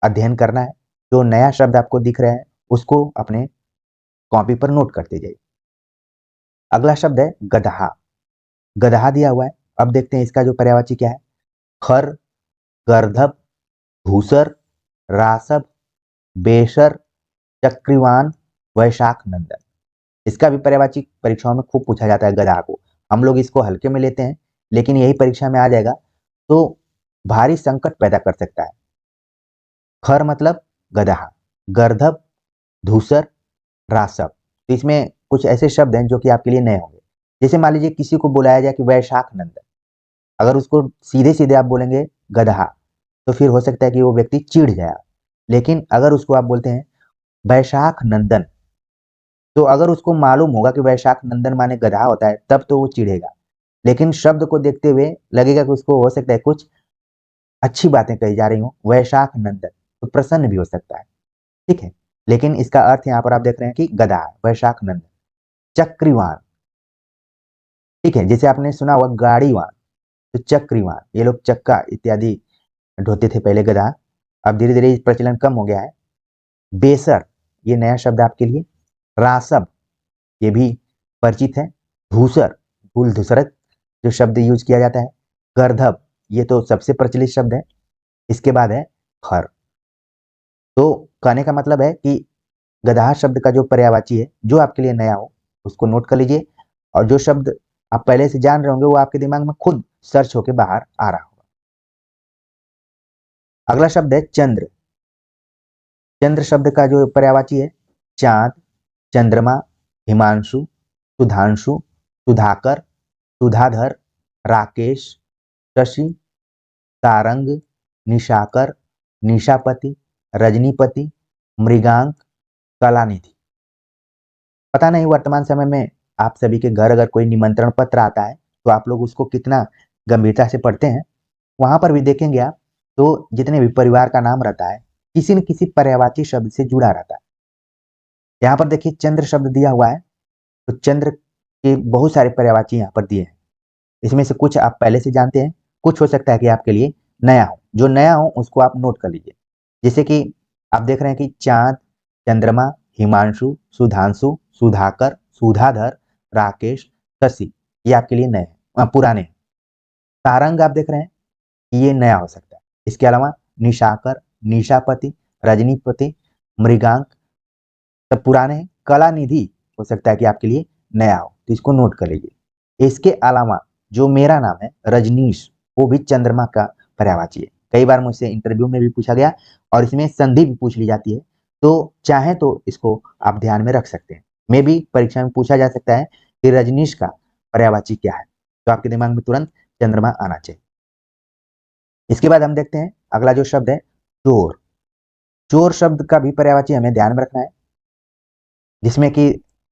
अध्ययन करना है। जो नया शब्द आपको दिख रहा है उसको अपने कॉपी पर नोट करते जाइए। अगला शब्द है गदहा। गदहा दिया हुआ है। अब देखते हैं इसका जो पर्यायवाची क्या है। खर, गर्दभ, धूसर, रासभ, बेसर, चक्रवान, वैशाख नंदन। इसका भी पर्यायवाची परीक्षाओं में खूब पूछा जाता है गदहा को। हम लोग इसको हल्के में लेते हैं, लेकिन यही परीक्षा में आ जाएगा तो भारी संकट पैदा कर सकता है। खर मतलब गदहा, गर्दभ, धूसर, रासव। तो इसमें कुछ ऐसे शब्द हैं जो कि आपके लिए नए होंगे। जैसे मान लीजिए किसी को बुलाया जाए कि वैशाख नंदन, अगर उसको सीधे सीधे आप बोलेंगे गदहा तो फिर हो सकता है कि वो व्यक्ति चिढ़ जाए। लेकिन अगर उसको आप बोलते हैं वैशाख नंदन, तो अगर उसको मालूम होगा कि वैशाख नंदन माने गधा होता है तब तो वो चिढ़ेगा। लेकिन शब्द को देखते हुए लगेगा कि उसको हो सकता है कुछ अच्छी बातें कही जा रही हो, वैशाख नंदन, तो प्रसन्न भी हो सकता है, ठीक है। लेकिन इसका अर्थ यहाँ पर आप देख रहे हैं कि गधा है, वैशाख नंदन। चक्रीवान, ठीक है, जैसे आपने सुना हुआ गाड़ीवान, तो चक्रीवान, ये लोग चक्का इत्यादि ढोते थे पहले गधा। अब धीरे धीरे प्रचलन कम हो गया है। बेसर, ये नया शब्द आपके लिए। रासब, ये भी परिचित है। धूसर, धूल धूसरत जो शब्द यूज किया जाता है। गर्दभ, ये तो सबसे प्रचलित शब्द है। इसके बाद है खर। तो कहने का मतलब है कि गदहा शब्द का जो पर्यायवाची है जो आपके लिए नया हो उसको नोट कर लीजिए, और जो शब्द आप पहले से जान रहे होंगे वो आपके दिमाग में खुद सर्च होकर बाहर आ रहा होगा। अगला शब्द है चंद्र। चंद्र शब्द का जो पर्यायवाची है, चांद, चंद्रमा, हिमांशु, सुधांशु, सुधाकर, सुधाधर, राकेश, शशि, सारंग, निशाकर, निशापति, रजनीपति, मृगांक, कलानिधि। पता नहीं वर्तमान समय में आप सभी के घर अगर कोई निमंत्रण पत्र आता है तो आप लोग उसको कितना गंभीरता से पढ़ते हैं। वहां पर भी देखेंगे आप, तो जितने भी परिवार का नाम रहता है किसी न किसी पर्यायवाची शब्द से जुड़ा रहता है। यहाँ पर देखिए चंद्र शब्द दिया हुआ है, तो चंद्र के बहुत सारे पर्यायवाची यहाँ पर दिए हैं। इसमें से कुछ आप पहले से जानते हैं, कुछ हो सकता है कि आपके लिए नया हो। जो नया हो उसको आप नोट कर लीजिए। जैसे कि आप देख रहे हैं कि चांद, चंद्रमा, हिमांशु, सुधांशु, सुधाकर, सुधाधर, राकेश, शशि, ये आपके लिए नए हैं, पुराने हैं। सारंग आप देख रहे हैं कि ये नया हो सकता है। इसके अलावा निशाकर, निशापति, रजनीपति, मृगांक, सब पुराने हैं। कलानिधि हो सकता है कि आपके लिए नया हो, तो इसको नोट कर लीजिए। इसके अलावा जो मेरा नाम है रजनीश, वो भी चंद्रमा का पर्यायवाची है। कई बार मुझसे इंटरव्यू में भी पूछा गया और इसमें संधि भी पूछ ली जाती है, तो चाहे तो इसको आप ध्यान में रख सकते हैं। मे भी परीक्षा में पूछा जा सकता है कि रजनीश का पर्यायवाची क्या है, तो आपके दिमाग में तुरंत चंद्रमा आना चाहिए। इसके बाद हम देखते हैं अगला जो शब्द है चोर। चोर शब्द का भी पर्यायवाची हमें ध्यान में रखना है, जिसमें कि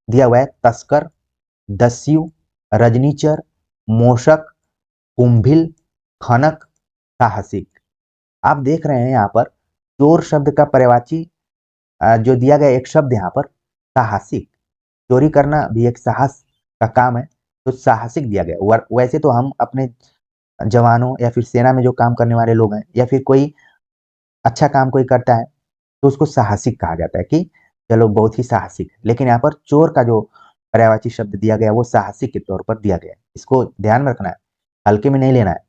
दिया हुआ है तस्कर, दस्यु, रजनीचर, मोशक, कुंभिल, खनक, साहसिक। आप देख रहे हैं यहाँ पर चोर शब्द का पर्यायवाची जो दिया गया एक शब्द यहाँ पर साहसिक। चोरी करना भी एक साहस का काम है, तो साहसिक दिया गया। वैसे तो हम अपने जवानों या फिर सेना में जो काम करने वाले लोग हैं या फिर कोई अच्छा काम कोई करता है तो उसको साहसिक कहा जाता है कि चलो बहुत ही साहसिक है। लेकिन यहाँ पर चोर का जो पर्यायवाची शब्द दिया गया वो साहसिक के तौर पर दिया गया है। इसको ध्यान में रखना है, हल्के में नहीं लेना है।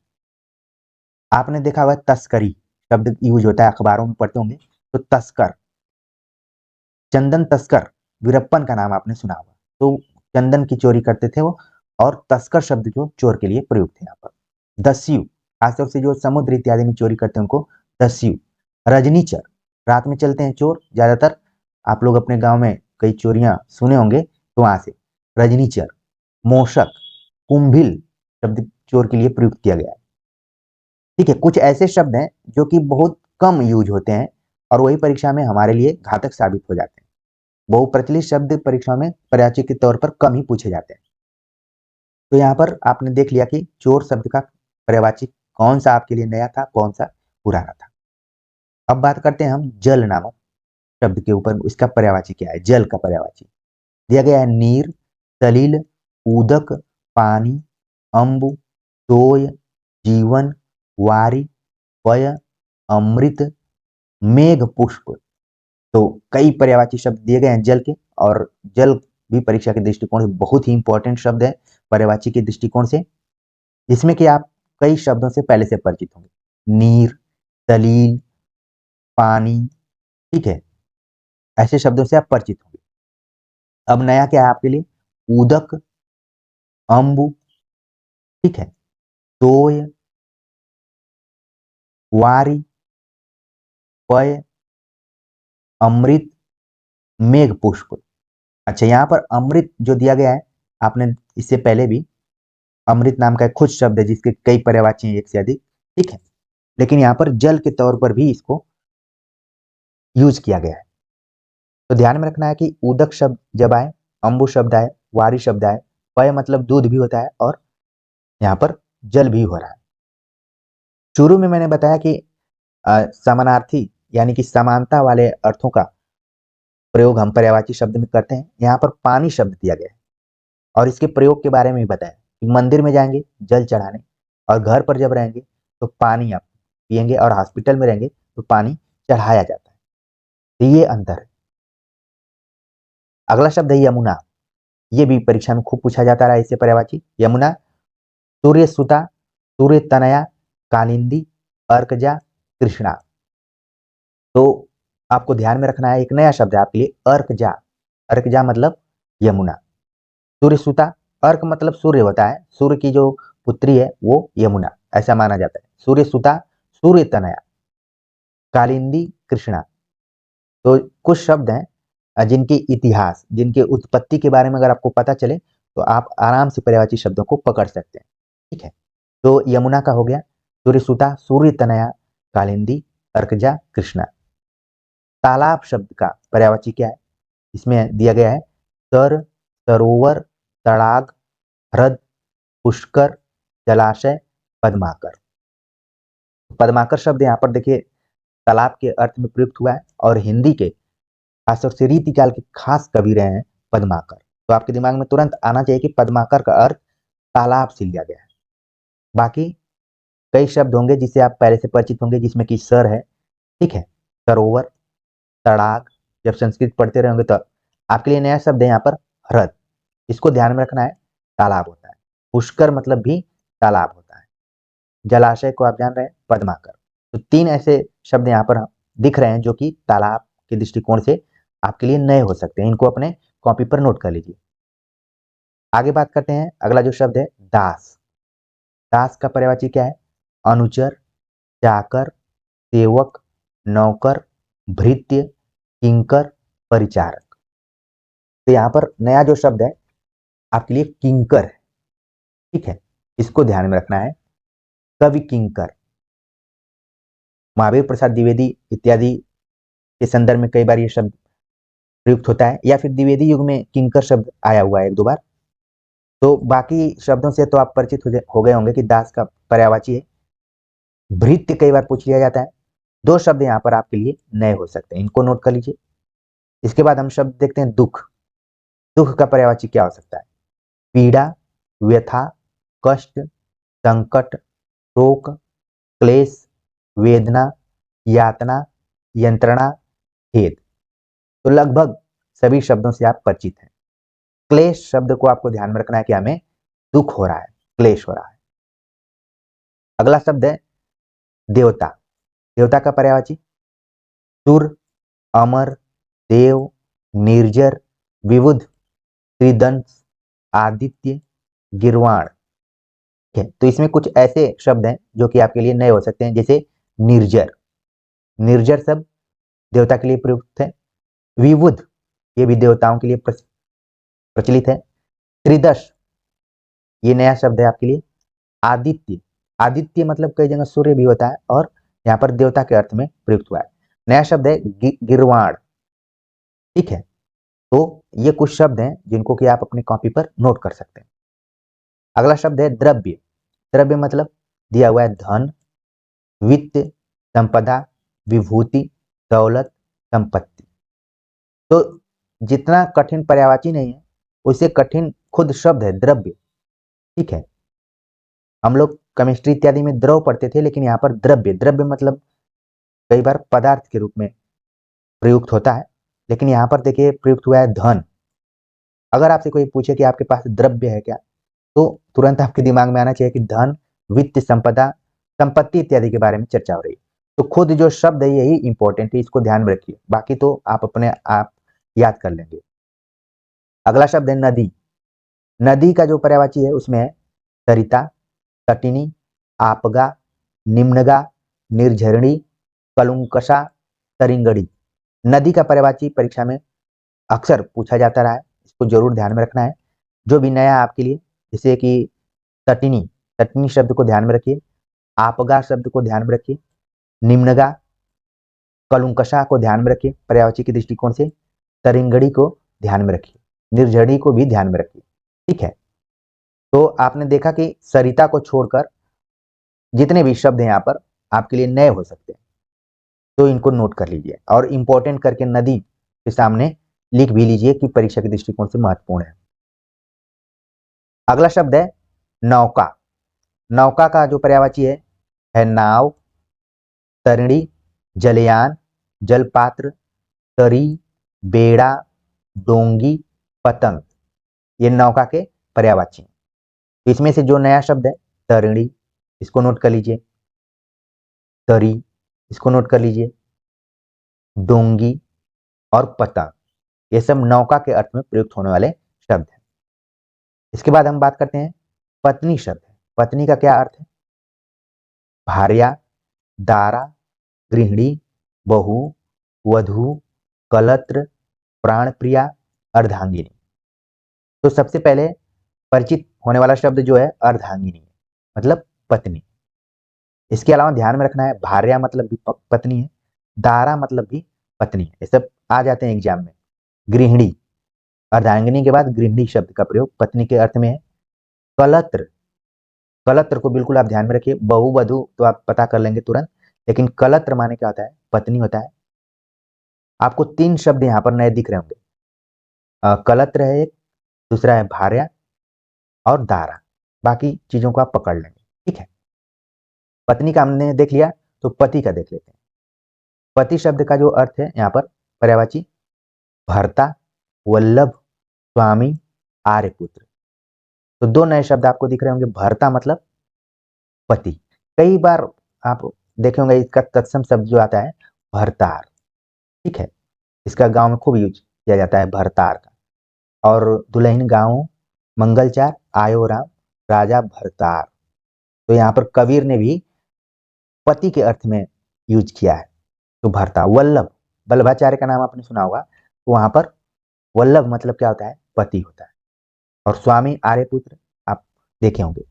आपने देखा हुआ तस्करी शब्द यूज होता है, अखबारों में पढ़ते होंगे, तो तस्कर, चंदन तस्कर, वीरप्पन का नाम आपने सुना होगा, तो चंदन की चोरी करते थे वो। और तस्कर शब्द जो चोर के लिए प्रयुक्त है यहाँ पर। दस्यु, खासतौर से जो समुद्र इत्यादि में चोरी करते हैं उनको दस्यु। रजनीचर, रात में चलते हैं चोर, ज्यादातर आप लोग अपने गांव में कई चोरियां सुने होंगे तो वहां से। रजनीचर, मोषक, कुंभिल शब्द चोर के लिए प्रयुक्त किया गया है। ठीक है, कुछ ऐसे शब्द हैं जो कि बहुत कम यूज होते हैं और वही परीक्षा में हमारे लिए घातक साबित हो जाते हैं। बहुप्रचलित शब्द परीक्षा में पर्यायवाची के तौर पर कम ही पूछे जाते हैं। तो यहाँ पर आपने देख लिया कि चोर शब्द का पर्यायवाची कौन सा आपके लिए नया था, कौन सा पुराना था। अब बात करते हैं हम जल नामक शब्द के ऊपर, इसका पर्यायवाची क्या है। जल का पर्यायवाची दिया गया है नीर, सलिल, उदक, पानी, अम्बु, तोय, जीवन, वारी, पय, अमृत, मेघ पुष्प। तो कई पर्यायवाची शब्द दिए गए हैं जल के, और जल भी परीक्षा के दृष्टिकोण से बहुत ही इंपॉर्टेंट शब्द है पर्यायवाची के दृष्टिकोण से, जिसमें कि आप कई शब्दों से पहले से परिचित होंगे। नीर, सलील, पानी, ठीक है, ऐसे शब्दों से आप परिचित होंगे। अब नया क्या है आपके लिए। उदक, अम्बु, ठीक है, तोय, वारी, पय, अमृत, मेघ पुष्प। अच्छा, यहाँ पर अमृत जो दिया गया है, आपने इससे पहले भी अमृत नाम का एक खुद शब्द है जिसके कई पर्यायवाची हैं, एक से अधिक, ठीक है, लेकिन यहाँ पर जल के तौर पर भी इसको यूज किया गया है। तो ध्यान में रखना है कि उदक शब्द जब आए, अम्बु शब्द आए, वारी शब्द आए, पय मतलब दूध भी होता है, और यहाँ पर जल भी हो रहा है। शुरू में मैंने बताया कि समानार्थी यानी कि समानता वाले अर्थों का प्रयोग हम पर्यायवाची शब्द में करते हैं। यहाँ पर पानी शब्द दिया गया है और इसके प्रयोग के बारे में भी बताया कि मंदिर में जाएंगे जल चढ़ाने, और घर पर जब रहेंगे तो पानी आप पियेंगे, और हॉस्पिटल में रहेंगे तो पानी चढ़ाया जाता है। तो ये अंतर है। अगला शब्द है यमुना। ये भी परीक्षा में खूब पूछा जाता रहा इससे पर्यायवाची। यमुना, सूर्य सुता, सूर्य तनया, कालिंदी, अर्कजा, कृष्णा। तो आपको ध्यान में रखना है, एक नया शब्द है आपके लिए, अर्कजा। अर्कजा मतलब यमुना। सूर्य सुता, अर्क मतलब सूर्य होता है, सूर्य की जो पुत्री है वो यमुना, ऐसा माना जाता है। सूर्य सुता, सूर्य तनया, कालिंदी, कृष्णा। तो कुछ शब्द हैं जिनके इतिहास, जिनके उत्पत्ति के बारे में अगर आपको पता चले तो आप आराम से पर्यायवाची शब्दों को पकड़ सकते हैं। ठीक है, तो यमुना का हो गया, सूर्य सुता, सूर्य तनया, कालिंदी, अर्कजा, कृष्णा। तालाब शब्द का पर्यायवाची क्या है, इसमें दिया गया है सर, सरोवर, तड़ाग, ह्रद, पुष्कर, जलाशय, पद्माकर। पद्माकर शब्द यहाँ पर देखिए तालाब के अर्थ में प्रयुक्त हुआ है, और हिंदी के खासतौर से रीतिकाल के खास कवि रहे हैं पद्माकर। तो आपके दिमाग में तुरंत आना चाहिए कि पद्माकर का अर्थ तालाब से लिया गया है। बाकी कई शब्द होंगे जिससे आप पहले से परिचित होंगे, जिसमें कि सर है, ठीक है, सरोवर, तड़ाग, जब संस्कृत पढ़ते रहेंगे तो आपके लिए नया शब्द है यहाँ पर ह्रद, इसको ध्यान में रखना है, तालाब होता है। पुष्कर मतलब भी तालाब होता है। जलाशय को आप जान रहे हैं, पद्माकर। तो तीन ऐसे शब्द यहाँ पर दिख रहे हैं जो कि तालाब के दृष्टिकोण से आपके लिए नए हो सकते हैं, इनको अपने कॉपी पर नोट कर लीजिए। आगे बात करते हैं, अगला जो शब्द है दास। दास का पर्यायवाची क्या है, अनुचर, चाकर, सेवक, नौकर, भृत्य, किंकर, परिचारक। तो यहाँ पर नया जो शब्द है आपके लिए किंकर है, ठीक है, इसको ध्यान में रखना है। कवि किंकर, महावीर प्रसाद द्विवेदी इत्यादि के संदर्भ में कई बार ये शब्द प्रयुक्त होता है, या फिर द्विवेदी युग में किंकर शब्द आया हुआ है एक दो बार। तो बाकी शब्दों से तो आप परिचित हो गए होंगे कि दास का पर्यायवाची है। भृत्य कई बार पूछ लिया जाता है। दो शब्द यहाँ पर आपके लिए नए हो सकते हैं, इनको नोट कर लीजिए। इसके बाद हम शब्द देखते हैं दुख। दुख का पर्यायवाची क्या हो सकता है, पीड़ा, व्यथा, कष्ट, संकट, शोक, क्लेश, वेदना, यातना, यंत्रणा, खेद। तो लगभग सभी शब्दों से आप परिचित हैं। क्लेश शब्द को आपको ध्यान में रखना है कि हमें दुख हो रहा है, क्लेश हो रहा है। अगला शब्द है देवता। देवता का पर्यायवाची सुर, अमर, देव, निर्जर, विबुध, त्रिदंश, आदित्य, गिरवाण। ठीक है, तो इसमें कुछ ऐसे शब्द हैं जो कि आपके लिए नए हो सकते हैं, जैसे निर्जर। निर्जर शब्द देवता के लिए प्रयुक्त है। विबुध, ये भी देवताओं के लिए प्रचलित है। त्रिदश, ये नया शब्द है आपके लिए। आदित्य, आदित्य मतलब कई जगह सूर्य भी होता है और यहाँ पर देवता के अर्थ में प्रयुक्त हुआ है। नया शब्द है गिरवाण। ठीक है, तो ये कुछ शब्द हैं जिनको कि आप अपनी कॉपी पर नोट कर सकते हैं। अगला शब्द है द्रव्य। द्रव्य मतलब दिया हुआ है धन, वित्त, संपदा, विभूति, दौलत, संपत्ति। तो जितना कठिन पर्यायवाची नहीं है, उससे कठिन खुद शब्द है द्रव्य। ठीक है, हम लोग केमिस्ट्री इत्यादि में द्रव पढ़ते थे, लेकिन यहाँ पर द्रव्य, द्रव्य मतलब कई बार पदार्थ के रूप में प्रयुक्त होता है, लेकिन यहाँ पर देखिए प्रयुक्त हुआ है धन। अगर आपसे कोई पूछे कि आपके पास द्रव्य है क्या, तो तुरंत आपके दिमाग में आना चाहिए कि धन, वित्त, संपदा, संपत्ति इत्यादि के बारे में चर्चा हो रही है। तो खुद जो शब्द है यही इंपॉर्टेंट है, इसको ध्यान में रखिए, बाकी तो आप अपने आप याद कर लेंगे। अगला शब्द है नदी। नदी का जो पर्यायवाची है उसमें है सरिता, तटिनी, आपगा, निम्नगा, निर्झरणी, कलुंकषा, तरिंगड़ी। नदी का पर्यायवाची परीक्षा में अक्सर पूछा जाता रहा है, इसको जरूर ध्यान में रखना है। जो भी नया आपके लिए, जैसे कि तटिनी, तटिनी शब्द को ध्यान में रखिए। आपगा शब्द को ध्यान में रखिए। निम्नगा, कलुंकषा को ध्यान में रखिए पर्यायवाची के दृष्टिकोण से। तरिंगड़ी को ध्यान में रखिए। निर्झरणी को भी ध्यान में रखिए। ठीक है, तो आपने देखा कि सरिता को छोड़कर जितने भी शब्द हैं यहाँ पर आपके लिए नए हो सकते हैं, तो इनको नोट कर लीजिए और इंपॉर्टेंट करके नदी के सामने लिख भी लीजिए कि परीक्षा के दृष्टिकोण से महत्वपूर्ण है। अगला शब्द है नौका। नौका का जो पर्यायवाची है नाव, तरिणी, जलयान, जलपात्र, तरी, बेड़ा, डोंगी, पतंग। ये नौका के पर्यायवाची हैं। तो इसमें से जो नया शब्द है तरिणी, इसको नोट कर लीजिए। तरी, इसको नोट कर लीजिए। डोंगी और पतंग, ये सब नौका के अर्थ में प्रयुक्त होने वाले शब्द हैं। इसके बाद हम बात करते हैं पत्नी शब्द। पत्नी का क्या अर्थ है? भार्या, दारा, गृहिणी, बहू, वधू, कलत्र, प्राणप्रिया, अर्धांगिनी। तो सबसे पहले परिचित होने वाला शब्द जो है अर्धांगिनी, मतलब पत्नी। इसके अलावा ध्यान में रखना है भार्या मतलब भी पत्नी है, दारा मतलब भी पत्नी है, ये सब आ जाते हैं एग्जाम में। गृहिणी, अर्धांगिनी के बाद गृहिणी शब्द का प्रयोग पत्नी के अर्थ में है। कलत्र, कलत्र को बिल्कुल आप ध्यान में रखिए। बहु वधु तो आप पता कर लेंगे तुरंत, लेकिन कलत्र माने क्या होता है? पत्नी होता है। आपको तीन शब्द यहाँ पर नए दिख रहे होंगे। कलत्र है एक, दूसरा है भार्या और दारा। बाकी चीजों को आप पकड़ लेंगे। ठीक है, पत्नी का हमने देख लिया, तो पति का देख लेते हैं। पति शब्द का जो अर्थ है यहाँ पर पर्यायवाची भर्ता, वल्लभ, स्वामी, आर्यपुत्र। तो दो नए शब्द आपको दिख रहे होंगे। भर्ता मतलब पति। कई बार आप देखे होंगे इसका तत्सम शब्द जो आता है भरतार। ठीक है, इसका गांव में खूब यूज किया जाता है भरतार का। और दुल्हन गाँव मंगलचार आयो राम राजा भरतार। तो यहाँ पर कबीर ने भी पति के अर्थ में यूज किया है। तो भरता। वल्लभ, वल्लभाचार्य का नाम आपने सुना होगा, तो वहां पर वल्लभ मतलब क्या होता है? पति होता है। और स्वामी आर्यपुत्र आप देखे होंगे।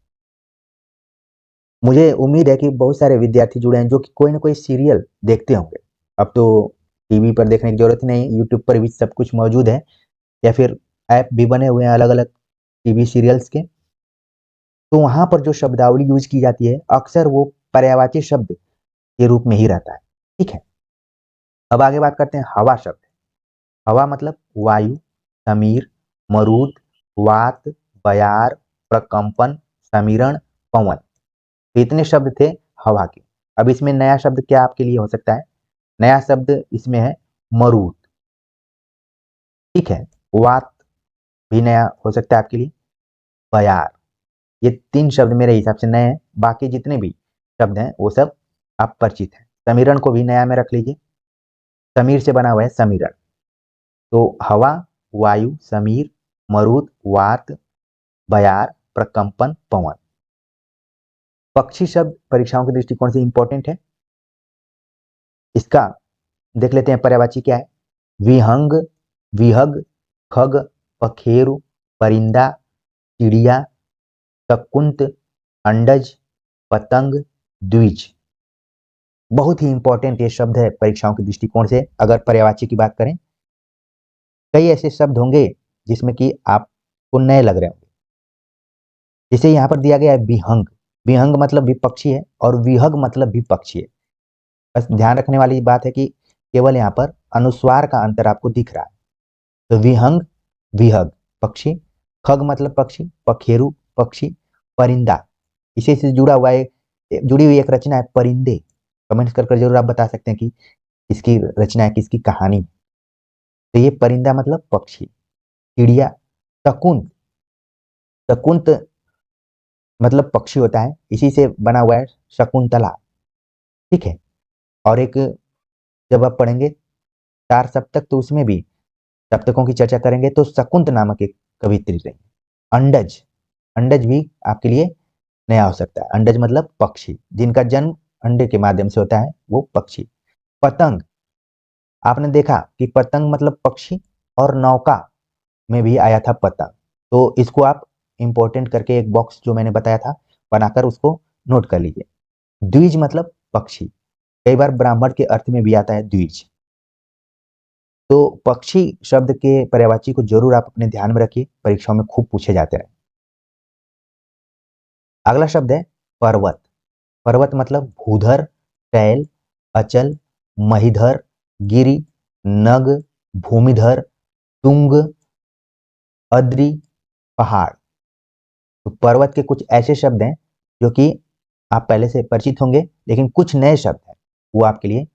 मुझे उम्मीद है कि बहुत सारे विद्यार्थी जुड़े हैं जो कि कोई ना कोई सीरियल देखते होंगे। अब तो टीवी पर देखने की जरूरत नहीं, यूट्यूब पर भी सब कुछ मौजूद है, या फिर ऐप भी बने हुए हैं अलग अलग टीवी सीरियल्स के। तो वहां पर जो शब्दावली यूज की जाती है अक्सर वो पर्यायवाची शब्द के रूप में ही रहता है। ठीक है, अब आगे बात करते हैं हवा शब्द। हवा मतलब वायु, समीर, मरूद, वात, बयार, प्रकंपन, समीरण, पवन। तो इतने शब्द थे हवा के। अब इसमें नया शब्द क्या आपके लिए हो सकता है? नया शब्द इसमें है मरूद। ठीक है, वात भी नया हो सकता है आपके लिए, बयार। ये तीन शब्द मेरे हिसाब से नए हैं। बाकी जितने भी शब्द हैं वो सब आप परिचित हैं। समीरण को भी नया में रख लीजिए, समीर से बना हुआ है समीरण। तो हवा, वायु, समीर, मरुद, वात, बयार, प्रकंपन, पवन। पक्षी शब्द परीक्षाओं के दृष्टिकोण से इंपॉर्टेंट है। इसका देख लेते हैं पर्यायवाची क्या है। विहंग, विहग, खग, पखेरु, परिंदा, चिड़िया, शकुंत, अंडज, पतंग, द्विज। बहुत ही इंपॉर्टेंट ये शब्द है परीक्षाओं के दृष्टिकोण से। अगर पर्यायवाची की बात करें, कई ऐसे शब्द होंगे जिसमें कि आपको नए लग रहे होंगे। जैसे यहाँ पर दिया गया है विहंग। विहंग मतलब भी पक्षी है और विहग मतलब भी पक्षी है। बस ध्यान रखने वाली बात है कि केवल यहाँ पर अनुस्वार का अंतर आपको दिख रहा है। तो विहंग, विहग पक्षी, खग मतलब पक्षी, पखेरु पक्षी, परिंदा इसी से जुड़ा हुआ है, जुड़ी हुई एक रचना है परिंदे। कमेंट्स कर जरूर आप बता सकते हैं कि किसकी रचना है, किसकी कहानी। तो ये परिंदा मतलब पक्षी। चिड़िया, शकुंत, शकुंत मतलब पक्षी होता है, इसी से बना हुआ है शकुंतला। ठीक है। और एक जब आप पढ़ेंगे चार सप्तक तो उसमें भी सप्तकों की चर्चा करेंगे तो शकुंत नामक एक कवित्री रही। अंडज, अंडज भी आपके लिए नया हो सकता है। अंडज मतलब पक्षी, जिनका जन्म अंडे के माध्यम से होता है, वो पक्षी। पतंग, आपने देखा कि पतंग मतलब पक्षी और नौका में भी आया था पतंग। तो इसको आप इंपॉर्टेंट करके एक बॉक्स जो मैंने बताया था बनाकर उसको नोट कर लीजिए। द्विज मतलब पक्षी, कई बार ब्राह्मण के अर्थ में भी आता है द्विज। तो पक्षी शब्द के पर्यायवाची को जरूर आप अपने ध्यान में रखिए, परीक्षाओं में खूब पूछे जाते हैं। अगला शब्द है पर्वत। पर्वत मतलब भूधर, शैल, अचल, महीधर, गिरि, नग, भूमिधर, तुंग, अद्रि, पहाड़। तो पर्वत के कुछ ऐसे शब्द हैं जो कि आप पहले से परिचित होंगे, लेकिन कुछ नए शब्द हैं वो आपके लिए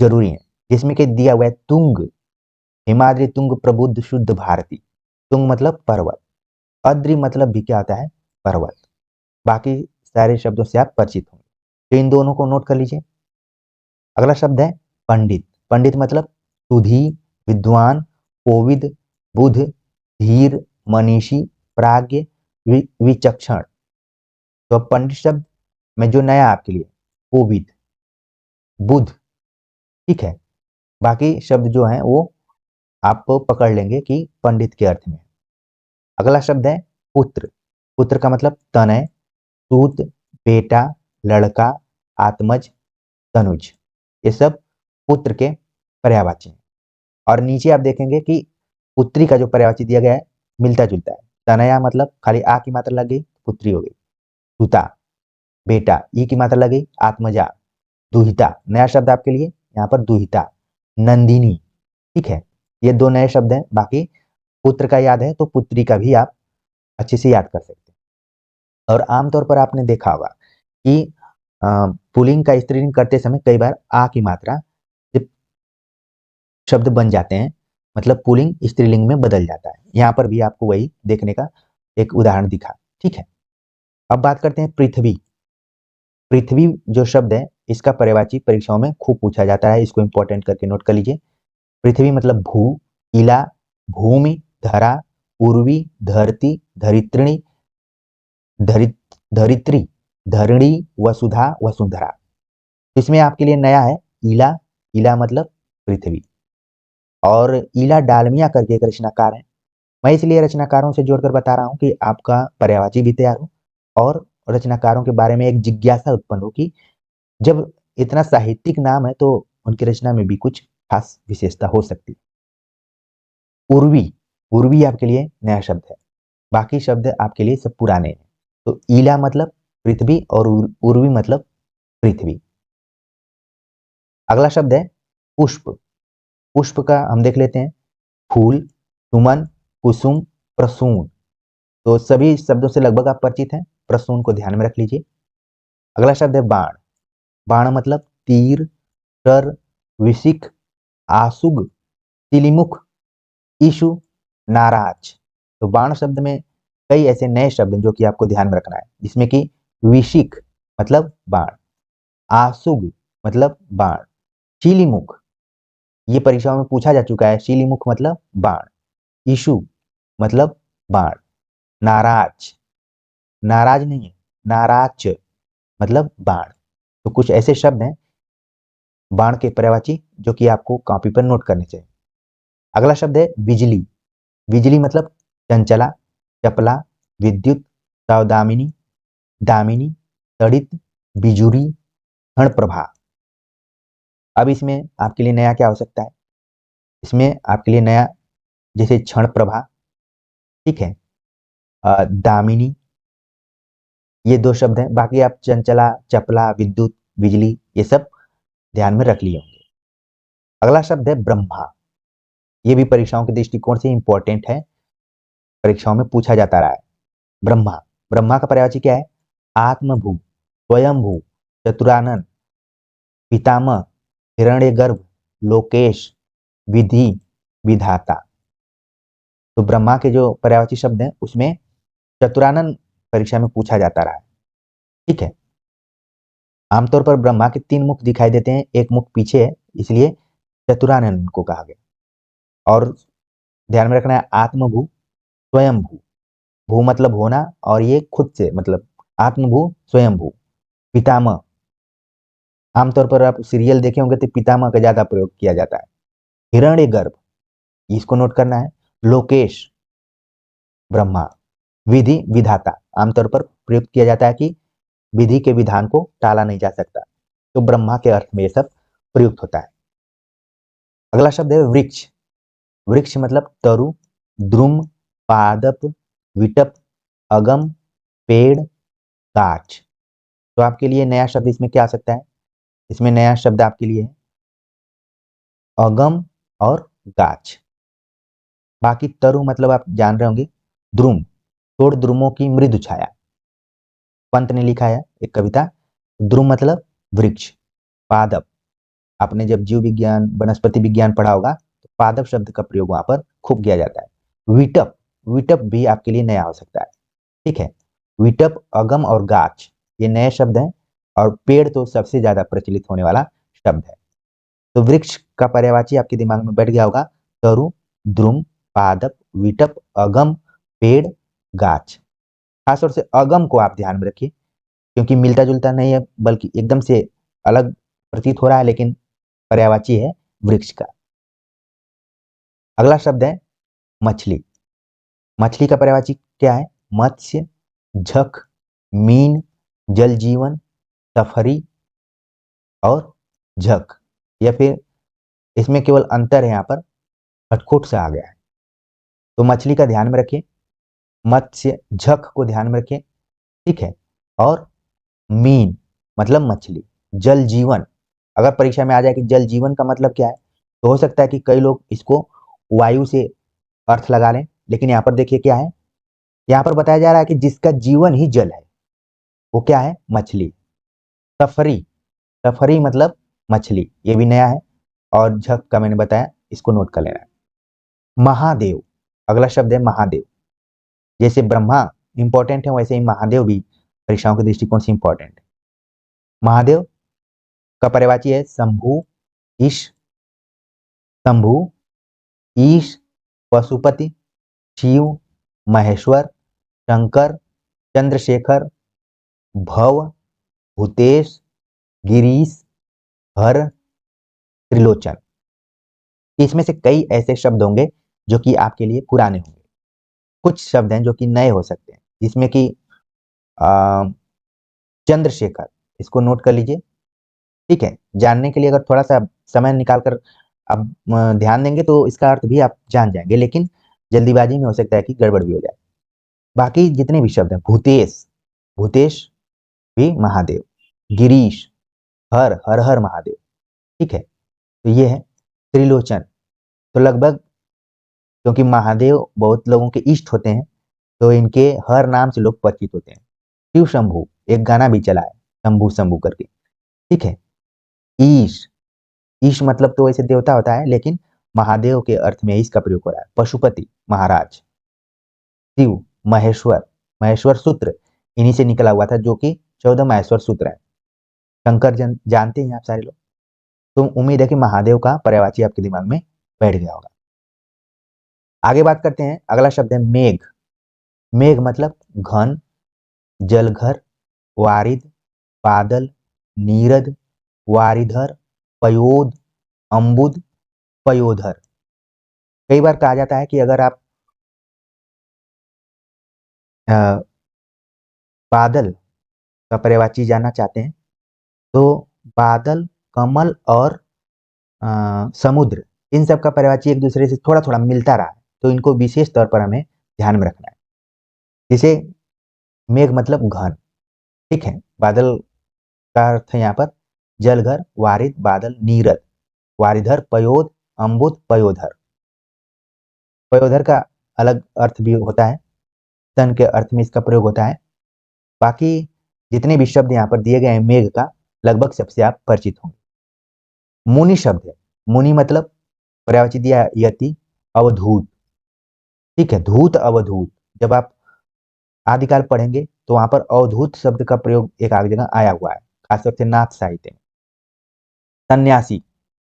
जरूरी हैं। जिसमें कि दिया हुआ है तुंग, हिमाद्री तुंग प्रबुद्ध शुद्ध भारती। तुंग मतलब पर्वत, अद्रि मतलब भी क्या आता है, पर्वत। बाकी सारे शब्दों से आप परिचित होंगे, तो इन दोनों को नोट कर लीजिए। अगला शब्द है पंडित। पंडित मतलब सुधी, विद्वान, कोविद, बुध, धीर, मनीषी, प्राज्ञ, विचक्षण। तो अब पंडित शब्द में जो नया आपके लिए कोविद, बुध, ठीक है। बाकी शब्द जो हैं वो आप पकड़ लेंगे कि पंडित के अर्थ में। अगला शब्द है पुत्र। पुत्र का मतलब तनय, सूत, बेटा, लड़का, आत्मज, तनुज। ये सब पुत्र के पर्यायवाची हैं। और नीचे आप देखेंगे कि पुत्री का जो पर्यायवाची दिया गया है मिलता जुलता है। तनया मतलब खाली आ की मात्रा लग गई, पुत्री हो गई। सुता, बेटा, ई की मात्रा लग गई, आत्मजा। दुहिता, नया शब्द आपके लिए यहाँ पर दुहिता। नंदिनी, ठीक है। ये दो नए शब्द हैं। बाकी पुत्र का याद है तो पुत्री का भी आप अच्छे से याद कर सकते हैं। और आमतौर पर आपने देखा होगा कि पुल्लिंग का स्त्रीलिंग करते समय कई बार आ की मात्रा जब शब्द बन जाते हैं, मतलब पुल्लिंग स्त्रीलिंग में बदल जाता है। यहाँ पर भी आपको वही देखने का एक उदाहरण दिखा। ठीक है। अब बात करते हैं पृथ्वी। पृथ्वी जो शब्द है इसका पर्यायवाची परीक्षाओं में खूब पूछा जाता है, इसको इंपॉर्टेंट करके नोट कर लीजिए। पृथ्वी मतलब भू, इला, भूमि, धरा, उर्वी, धरती, धरित्रिणी, धरित्री, धरणी, वसुधा, वसुंधरा। इसमें आपके लिए नया है इला। इला मतलब पृथ्वी। और इला डालमिया करके एक रचनाकार है। मैं इसलिए रचनाकारों से जोड़कर बता रहा हूँ कि आपका पर्यायवाची भी तैयार हो और रचनाकारों के बारे में एक जिज्ञासा उत्पन्न हो कि जब इतना साहित्यिक नाम है तो उनकी रचना में भी कुछ खास विशेषता हो सकती है। उर्वी, उर्वी आपके लिए नया शब्द है, बाकी शब्द आपके लिए सब पुराने हैं। तो ईला मतलब पृथ्वी और उर्वी मतलब पृथ्वी। अगला शब्द है पुष्प। पुष्प का हम देख लेते हैं। फूल, सुमन, कुसुम, प्रसून। तो सभी शब्दों से लगभग आप परिचित हैं, प्रसून को ध्यान में रख लीजिए। अगला शब्द है बाण। बाण मतलब तीर, शर, विशिख, आसुग, तिलिमुख, ईशु, नाराज। तो बाण शब्द में कई ऐसे नए शब्द हैं जो कि आपको ध्यान में रखना है, जिसमें कि विशिख मतलब बाण, आसुग मतलब बाण, शिलीमुख ये परीक्षाओं में पूछा जा चुका है, शिलीमुख मतलब बाण, ईशु मतलब बाण, नाराज, नाराज नहीं है, नाराच मतलब बाण। तो कुछ ऐसे शब्द हैं बाण के पर्यायवाची जो कि आपको कॉपी पर नोट करने चाहिए। अगला शब्द है बिजली। बिजली मतलब चंचला, चपला, विद्युत, सौदामिनी, दामिनी, तड़ित, बिजुरी, क्षण प्रभा। अब इसमें आपके लिए नया क्या हो सकता है? इसमें आपके लिए नया जैसे क्षण प्रभा, ठीक है, दामिनी, ये दो शब्द हैं। बाकी आप चंचला, चपला, विद्युत, बिजली ये सब ध्यान में रख लिए होंगे। अगला शब्द है ब्रह्मा। ये भी परीक्षाओं के दृष्टिकोण से इंपॉर्टेंट है, परीक्षाओं में पूछा जाता रहा है। ब्रह्मा, ब्रह्मा का पर्यायवाची क्या है? आत्मभू, स्वयंभू, चतुरानन, पितामह, हिरण्यगर्भ, लोकेश, विधि, विधाता। तो ब्रह्मा के जो पर्यायवाची शब्द हैं उसमें चतुरानन परीक्षा में पूछा जाता रहा है, ठीक है। आमतौर पर ब्रह्मा के 3 मुख दिखाई देते हैं, एक मुख पीछे है, इसलिए चतुरानन को कहा गया। और ध्यान में रखना है आत्मभू, स्वयंभू, भू मतलब होना और ये खुद से मतलब आत्मभू, स्वयंभू, पितामह। आमतौर पर आप सीरियल देखे होंगे तो पितामह का ज्यादा प्रयोग किया जाता है। हिरण्यगर्भ, इसको नोट करना है। लोकेश, ब्रह्मा। विधि, विधाता, आमतौर पर प्रयुक्त किया जाता है कि विधि के विधान को टाला नहीं जा सकता, तो ब्रह्मा के अर्थ में यह सब प्रयुक्त होता है। अगला शब्द है वृक्ष। वृक्ष मतलब तरु, द्रुम, पादप, विटप, अगम, पेड़, गाछ। तो आपके लिए नया शब्द इसमें क्या आ सकता है? इसमें नया शब्द आपके लिए है अगम और गाछ। बाकी तरु मतलब आप जान रहे होंगे, द्रुम, तोड़ द्रुमों की मृदु छाया। पंत ने लिखा है एक कविता, द्रुम मतलब वृक्ष। पादप, आपने जब जीव विज्ञान वनस्पति विज्ञान पढ़ा होगा तो पादप शब्द का प्रयोग वहां पर खूब किया जाता है। विटप, विटप भी आपके लिए नया हो सकता है, ठीक है। विटप, अगम और गाछ ये नए शब्द हैं। और पेड़ तो सबसे ज्यादा प्रचलित होने वाला शब्द है। तो वृक्ष का पर्यायवाची आपके दिमाग में बैठ गया होगा, तरु, द्रुम, पादप, विटप, अगम, पेड़, गाछ। खासतौर से अगम को आप ध्यान में रखिए क्योंकि मिलता जुलता नहीं है बल्कि एकदम से अलग प्रतीत हो रहा है, लेकिन पर्यायवाची है वृक्ष का। अगला शब्द है मछली। मछली का पर्यायवाची क्या है? मत्स्य, झक, मीन, जल जीवन, सफरी और झक। या फिर इसमें केवल अंतर है, यहाँ पर खटखोट से आ गया है। तो मछली का ध्यान में रखिए, मत्स्य, झक को ध्यान में रखिए, ठीक है। और मीन मतलब मछली, जल जीवन। अगर परीक्षा में आ जाए कि जल जीवन का मतलब क्या है, तो हो सकता है कि कई लोग इसको वायु से अर्थ लगा लें, लेकिन यहाँ पर देखिए क्या है, यहाँ पर बताया जा रहा है कि जिसका जीवन ही जल है वो क्या है? मछली। सफरी, सफरी मतलब मछली, ये भी नया है। और झक का मैंने बताया, इसको नोट कर लेना है। महादेव, अगला शब्द है महादेव। जैसे ब्रह्मा इंपॉर्टेंट है वैसे ही महादेव भी परीक्षाओं के दृष्टिकोण से इंपॉर्टेंट है। महादेव का पर्यायवाची है शंभु, ईश, शंभु, ईश, पशुपति, शिव, महेश्वर, शंकर, चंद्रशेखर, भव, भूतेश, गिरीश, हर, त्रिलोचन। इसमें से कई ऐसे शब्द होंगे जो कि आपके लिए पुराने होंगे, कुछ शब्द हैं जो कि नए हो सकते हैं, जिसमें कि चंद्रशेखर, इसको नोट कर लीजिए, ठीक है। जानने के लिए अगर थोड़ा सा समय निकाल कर आप ध्यान देंगे तो इसका अर्थ भी आप जान जाएंगे, लेकिन जल्दीबाजी में हो सकता है कि गड़बड़ भी हो जाए। बाकी जितने भी शब्द हैं, भूतेश, भूतेश भी महादेव, गिरीश, हर, हर हर महादेव, ठीक है। तो ये है त्रिलोचन। तो लगभग, क्योंकि महादेव बहुत लोगों के इष्ट होते हैं तो इनके हर नाम से लोग परिचित होते हैं। शिव शंभु, एक गाना भी चला है शंभु शंभु करके, ठीक है। ईश, ईश मतलब तो वैसे देवता होता है, लेकिन महादेव के अर्थ में इसका प्रयोग हो रहा है। पशुपति, महाराज। शिव, महेश्वर, महेश्वर सूत्र इन्हीं से निकला हुआ था जो कि 14 महेश्वर सूत्र है। शंकर जानते हैं आप सारे लोग। तो उम्मीद है कि महादेव का पर्यायवाची आपके दिमाग में बैठ गया होगा। आगे बात करते हैं, अगला शब्द है मेघ। मेघ मतलब घन, जलघर, वारिद, बादल, नीरद, वारिधर, पयोद, अम्बुद, पयोधर। कई बार कहा जाता है कि अगर आप अ, बादल का पर्यायवाची जानना चाहते हैं तो बादल, कमल और समुद्र, इन सब का पर्यायवाची एक दूसरे से थोड़ा थोड़ा मिलता रहा है, तो इनको विशेष तौर पर हमें ध्यान में रखना है। जैसे मेघ मतलब घन, ठीक है, बादल का अर्थ है यहाँ पर जलघर, वारिद, बादल, नीरद, वारिधर, पयोद, अम्बुद, पयोधर। पयोधर का अलग अर्थ भी होता है, सन के अर्थ में इसका प्रयोग होता है। बाकी जितने भी शब्द यहाँ पर दिए गए हैं मेघ का, लगभग सबसे आप परिचित होंगे। मुनि शब्द है, मुनि मतलब पर्यायवाची दिया यति, अवधूत, ठीक है, धूत, अवधूत। जब आप आदिकाल पढ़ेंगे तो वहां पर अवधूत शब्द का प्रयोग एक आगे जगह आया हुआ है, खासतौर से नाथ साहित्य में। सन्यासी,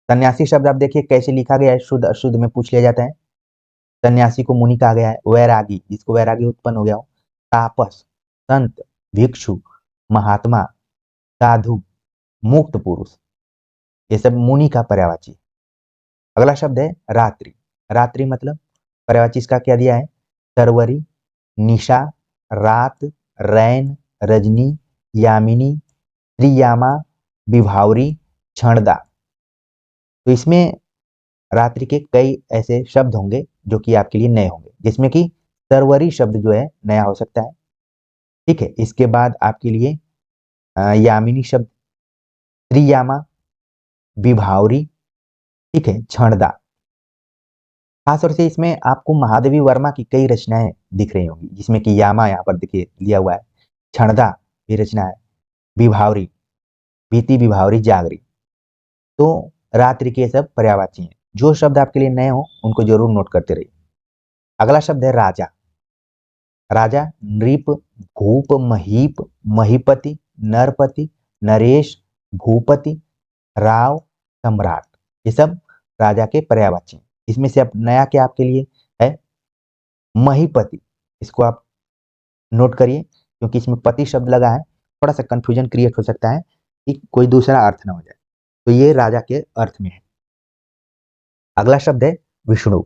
सन्यासी शब्द आप देखिए कैसे लिखा गया है, शुद्ध अशुद्ध में पूछ लिया जाता है। सन्यासी को मुनि कहा गया है। वैरागी, जिसको वैरागी उत्पन्न हो गया हो। तापस, संत, भिक्षु, महात्मा, साधु, मुक्त पुरुष, ये सब मुनि का पर्यायवाची। अगला शब्द है रात्रि। रात्रि मतलब पर्यायवाची इसका क्या दिया है, सरवरी, निशा, रात, रैन, रजनी, यामिनी, त्रियामा, विभावरी, क्षणदा। तो इसमें रात्रि के कई ऐसे शब्द होंगे जो कि आपके लिए नए होंगे, जिसमें कि सरवरी शब्द जो है नया हो सकता है, ठीक है। इसके बाद आपके लिए यामिनी शब्द, त्रियामा, विभावरी, ठीक है, क्षणदा। खासतौर से इसमें आपको महादेवी वर्मा की कई रचनाएं दिख रही होंगी, जिसमें कि यामा यहाँ पर देखिए लिया हुआ है, क्षणदा भी रचना है, विभावरी, भीति, विभावरी, जागरी। तो रात्रि के सब पर्यायवाची हैं। जो शब्द आपके लिए नए हो उनको जरूर नोट करते रहिए। अगला शब्द है राजा। राजा नृप, भूप, महीप, महीपति, नरपति, नरेश, भूपति, राव, सम्राट, ये सब राजा के पर्यायवाची हैं। इसमें से अब नया क्या आपके लिए है, महीपति। इसको आप नोट करिए क्योंकि इसमें पति शब्द लगा है, थोड़ा सा कंफ्यूजन क्रिएट हो सकता है कि कोई दूसरा अर्थ ना हो जाए, तो ये राजा के अर्थ में है। अगला शब्द है विष्णु।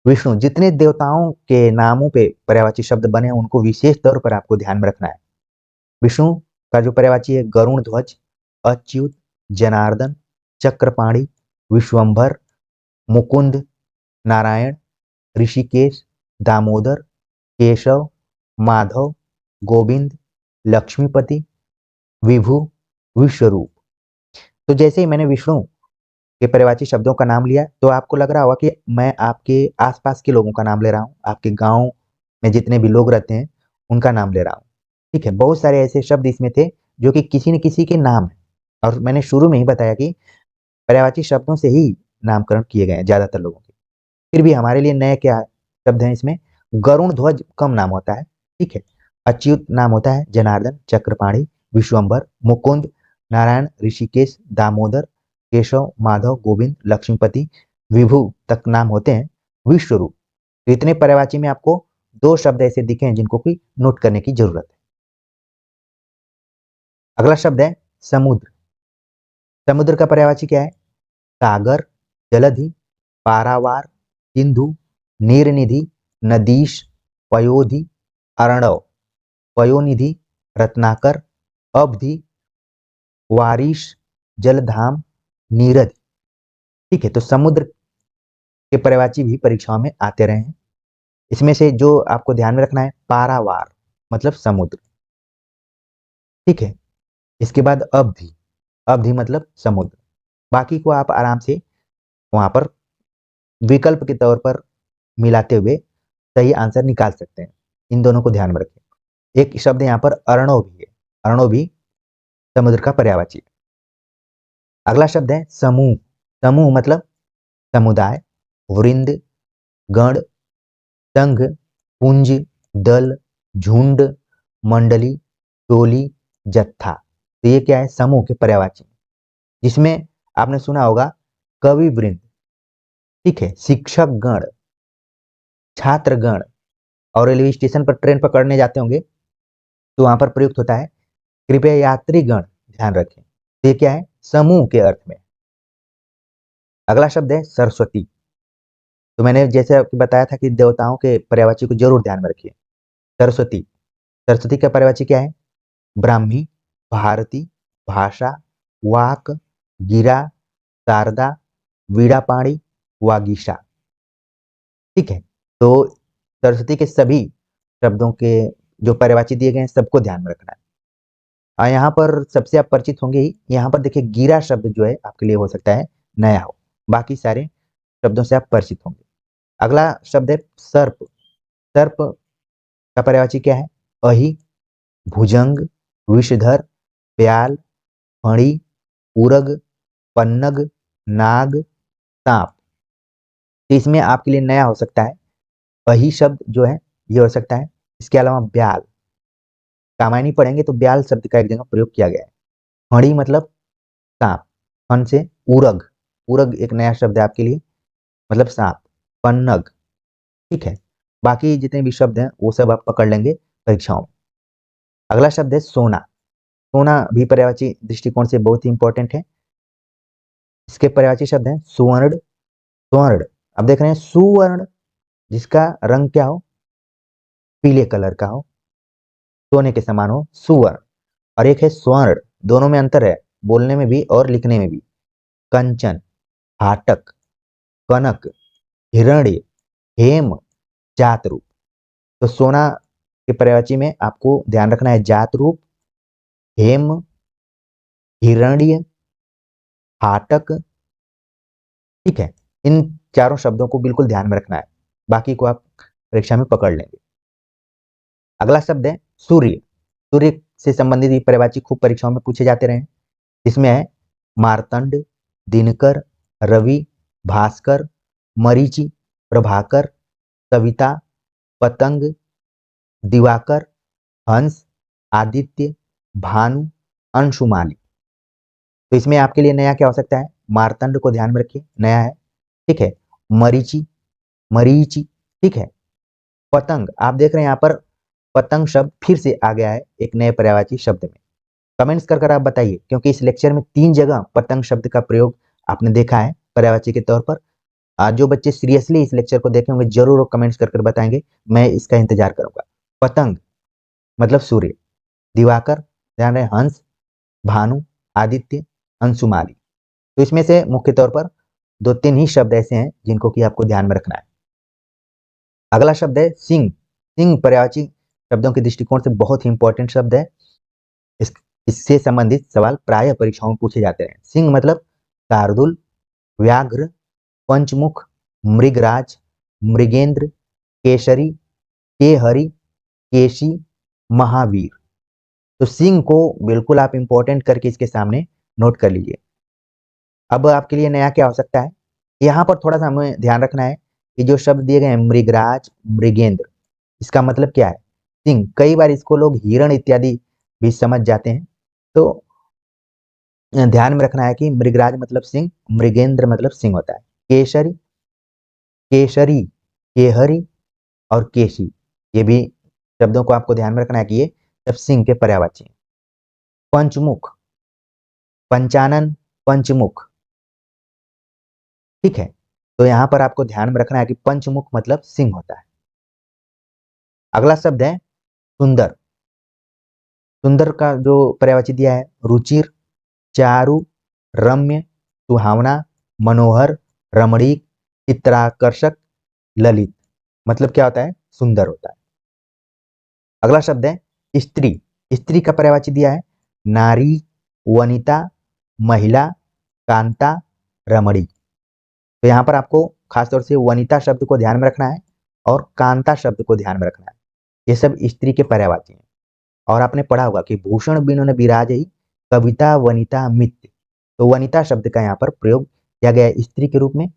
विष्णु, जितने देवताओं के नामों पे पर्यायवाची शब्द बने हैं उनको विशेष तौर पर आपको ध्यान में रखना है। विष्णु का जो पर्यायवाची है गरुण ध्वज, अच्युत, जनार्दन, चक्रपाणी, विश्वंभर, मुकुंद, नारायण, ऋषिकेश, दामोदर, केशव, माधव, गोविंद, लक्ष्मीपति, विभु, विश्वरूप। तो जैसे ही मैंने विष्णु के पर्यायवाची शब्दों का नाम लिया तो आपको लग रहा होगा कि मैं आपके आसपास के लोगों का नाम ले रहा हूँ, आपके गांव में जितने भी लोग रहते हैं उनका नाम ले रहा हूँ, ठीक है। बहुत सारे ऐसे शब्द इसमें थे जो कि किसी न किसी के नाम है, और मैंने शुरू में ही बताया कि पर्यायवाची शब्दों से ही नामकरण किए गए हैं ज्यादातर लोगों के। फिर भी हमारे लिए नए क्या शब्द हैं इसमें, गरुण ध्वज कम नाम होता है, ठीक है। अच्युत नाम होता है, जनार्दन, चक्रपाणी, विश्वंभर, मुकुंद, नारायण, ऋषिकेश, दामोदर, केशव, माधव, गोविंद, लक्ष्मीपति, विभु तक नाम होते हैं। विश्वरूप। तो इतने पर्यायवाची में आपको दो शब्द ऐसे दिखे हैं जिनको की नोट करने की जरूरत है। अगला शब्द है समुद्र। समुद्र का पर्यायवाची क्या है, सागर, जलधि, पारावार, सिंधु, नीरनिधि, नदीश, पयोधि, अर्णव, पयोनिधि, रत्नाकर, अवधि, वारिश, जलधाम, नीरद, ठीक है। तो समुद्र के पर्यायवाची भी परीक्षाओं में आते रहे हैं। इसमें से जो आपको ध्यान में रखना है, पारावार मतलब समुद्र, ठीक है। इसके बाद अवधि, अवधि मतलब समुद्र। बाकी को आप आराम से वहां पर विकल्प के तौर पर मिलाते हुए सही आंसर निकाल सकते हैं। इन दोनों को ध्यान में रखें। एक शब्द यहाँ पर अर्णव भी है, अर्णव भी समुद्र का पर्यायवाची है। अगला शब्द है समूह। समूह मतलब समुदाय, वृंद, गण, संघ, पुंज, दल, झुंड, मंडली, टोली, जत्था। तो ये क्या है, समूह के पर्यायवाची, जिसमें आपने सुना होगा कवि वृंद, ठीक है, शिक्षक गण, छात्र गण, और रेलवे स्टेशन पर ट्रेन पकड़ने जाते होंगे तो वहां पर प्रयुक्त होता है कृपया यात्रीगण ध्यान रखें। तो ये क्या है? समूह के अर्थ में। अगला शब्द है सरस्वती। तो मैंने जैसे आपको बताया था कि देवताओं के पर्यायवाची को जरूर ध्यान में रखिए। सरस्वती, सरस्वती का पर्यायवाची क्या है? ब्राह्मी, भारती, भाषा, वाक, गिरा, शारदा, वीणापाणी, वागीशा। ठीक है। तो सरस्वती के सभी शब्दों के जो पर्यायवाची दिए गए हैं सबको ध्यान में रखना है। यहाँ पर सबसे आप परिचित होंगे ही। यहाँ पर देखिए गिरा शब्द जो है आपके लिए हो सकता है नया हो, बाकी सारे शब्दों से आप परिचित होंगे। अगला शब्द है सर्प। सर्प का पर्यायवाची क्या है? अहि, भुजंग, विषधर, प्याल, फणी, उरग, पन्नग, नाग, सांप। तो इसमें आपके लिए नया हो सकता है अहि शब्द जो है ये हो सकता है। इसके अलावा ब्याल, कामायनी पढ़ेंगे तो ब्याल शब्द का एक जगह प्रयोग किया गया है। फणी मतलब सांप, फन से उरग, उरग एक नया शब्द है आपके लिए, मतलब सांप। पन्नग, ठीक है। बाकी जितने भी शब्द हैं वो सब आप पकड़ लेंगे परीक्षाओं में। अगला शब्द है सोना। सोना भी पर्यायवाची दृष्टिकोण से बहुत ही इंपॉर्टेंट है। इसके पर्यायवाची शब्द हैं सुवर्ण, स्वर्ण। अब देख रहे हैं सुवर्ण जिसका रंग क्या हो? पीले कलर का हो, सोने के समान हो, सुवर्ण। और एक है स्वर्ण, दोनों में अंतर है, बोलने में भी और लिखने में भी। कंचन, हाटक, कनक, हिरण्य, हेम, जात रूप। तो सोना के पर्यायवाची में आपको ध्यान रखना है जात रूप, हेम, हिरण्य, हाटक। ठीक है। इन चारों शब्दों को बिल्कुल ध्यान में रखना है, बाकी को आप परीक्षा में पकड़ लेंगे। अगला शब्द है सूर्य। सूर्य से संबंधित ये पर्यायवाची खूब परीक्षाओं में पूछे जाते रहे हैं। इसमें है मार्तंड, दिनकर, रवि, भास्कर, मरीचि, प्रभाकर, सविता, पतंग, दिवाकर, हंस, आदित्य, भानु, अंशुमाली। तो इसमें आपके लिए नया क्या हो सकता है? मार्तंड को ध्यान में रखिए, नया है। ठीक है। मरीचि, मरीचि, ठीक है। पतंग, आप देख रहे हैं यहाँ पर पतंग शब्द फिर से आ गया है एक नए पर्यायवाची शब्द में। कमेंट्स कर आप बताइए, क्योंकि इस लेक्चर में 3 जगह पतंग शब्द का प्रयोग आपने देखा है पर्यायवाची के तौर पर। आज जो बच्चे सीरियसली इस लेक्चर को देखे होंगे जरूर कमेंट्स कर बताएंगे, मैं इसका इंतजार करूंगा। पतंग मतलब सूर्य, दिवाकर ध्यान रहे, हंस, भानु, आदित्य, अंशुमाली। तो इसमें से मुख्य तौर पर 2-3 ही शब्द ऐसे हैं जिनको कि आपको ध्यान में रखना है। अगला शब्द है सिंह। सिंह पर्यायवाची शब्दों के दृष्टिकोण से बहुत ही इंपॉर्टेंट शब्द है। इस इससे संबंधित सवाल प्राय परीक्षाओं में पूछे जाते हैं। सिंह मतलब शार्दुल, व्याघ्र, पंचमुख, मृगराज, मृगेंद्र, केसरी, केहरि, केशी, महावीर। तो सिंह को बिल्कुल आप इंपॉर्टेंट करके इसके सामने नोट कर लीजिए। अब आपके लिए नया क्या हो सकता है? यहाँ पर थोड़ा सा हमें ध्यान रखना है कि जो शब्द दिए गए हैं मृगराज, मृगेंद्र, इसका मतलब क्या है? सिंह। कई बार इसको लोग हिरण इत्यादि भी समझ जाते हैं, तो ध्यान में रखना है कि मृगराज मतलब सिंह, मृगेंद्र मतलब सिंह होता है। केसरी, केसरी, केहरी और केशी, ये भी शब्दों को आपको ध्यान में रखना है कि ये सब सिंह के पर्यायवाची हैं। पंचमुख, पंचानन, पंचमुख, ठीक है। तो यहाँ पर आपको ध्यान में रखना है कि पंचमुख मतलब सिंह होता है। अगला शब्द है सुंदर। सुंदर का जो पर्यायवाची दिया है रुचिर, चारु, रम्य, सुहावना, मनोहर, रमणीक, चित्राकर्षक, ललित। मतलब क्या होता है? सुंदर होता है। अगला शब्द है स्त्री। स्त्री का पर्यायवाची दिया है नारी, वनिता, महिला, कांता, रमणी। तो यहाँ पर आपको खासतौर से वनिता शब्द को ध्यान में रखना है और कांता शब्द को ध्यान में रखना है। ये सब स्त्री के पर्यायवाची हैं। और आपने पढ़ा होगा कि भूषण बिनु न बिराजई, कविता वनिता मित्य। तो वनिता शब्द का यहाँ पर प्रयोग किया गया है स्त्री के रूप में।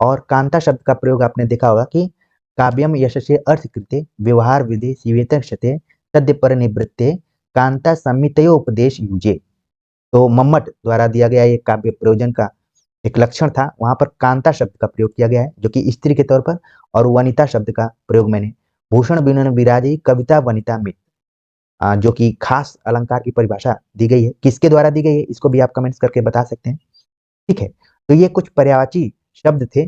और कांता शब्द का प्रयोग आपने देखा होगा कि काव्यम यशसे अर्थकृते व्यवहार विधि शिवेत क्षते सद्य पर निवृत्ते कांता संमितयोपदेश युजे। तो मम्मट द्वारा दिया गया ये काव्य प्रयोजन का एक लक्षण था, वहां पर कांता शब्द का प्रयोग किया गया है जो कि स्त्री के तौर पर, और वनिता शब्द का प्रयोग मैंने भूषण बिनु न बिराजई, कविता वनिता मित्य। जो कि खास अलंकार की परिभाषा दी गई है, किसके द्वारा दी गई है, इसको भी आप कमेंट्स करके बता सकते हैं। ठीक है, तो ये कुछ पर्यायवाची शब्द थे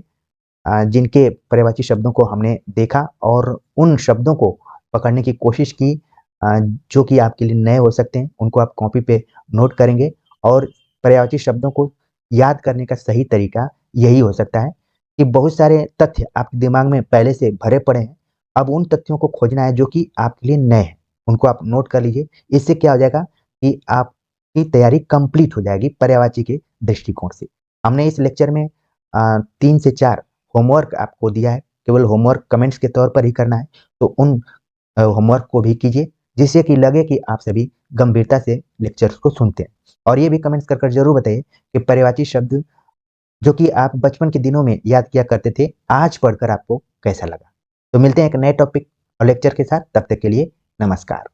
जिनके पर्यायवाची शब्दों को हमने देखा और उन शब्दों को पकड़ने की कोशिश की जो कि आपके लिए नए हो सकते हैं। उनको आप कॉपी पे नोट करेंगे और पर्यायवाची शब्दों को याद करने का सही तरीका यही हो सकता है कि बहुत सारे तथ्य आपके दिमाग में पहले से भरे पड़े हैं। अब उन तथ्यों को खोजना है जो कि आपके लिए नए हैं, उनको आप नोट कर लीजिए। इससे क्या हो जाएगा कि आपकी तैयारी कंप्लीट हो जाएगी पर्यायवाची के दृष्टिकोण से। हमने इस लेक्चर में 3 से 4 होमवर्क आपको दिया है, केवल होमवर्क कमेंट्स के तौर पर ही करना है, तो उन होमवर्क को भी कीजिए जिससे कि लगे कि आप सभी गंभीरता से लेक्चर्स को सुनते हैं। और ये भी कमेंट्स कर कर जरूर बताइए कि पर्यायवाची शब्द जो कि आप बचपन के दिनों में याद किया करते थे, आज पढ़कर आपको कैसा लगा। तो मिलते हैं एक नए टॉपिक और लेक्चर के साथ, तब तक के लिए नमस्कार।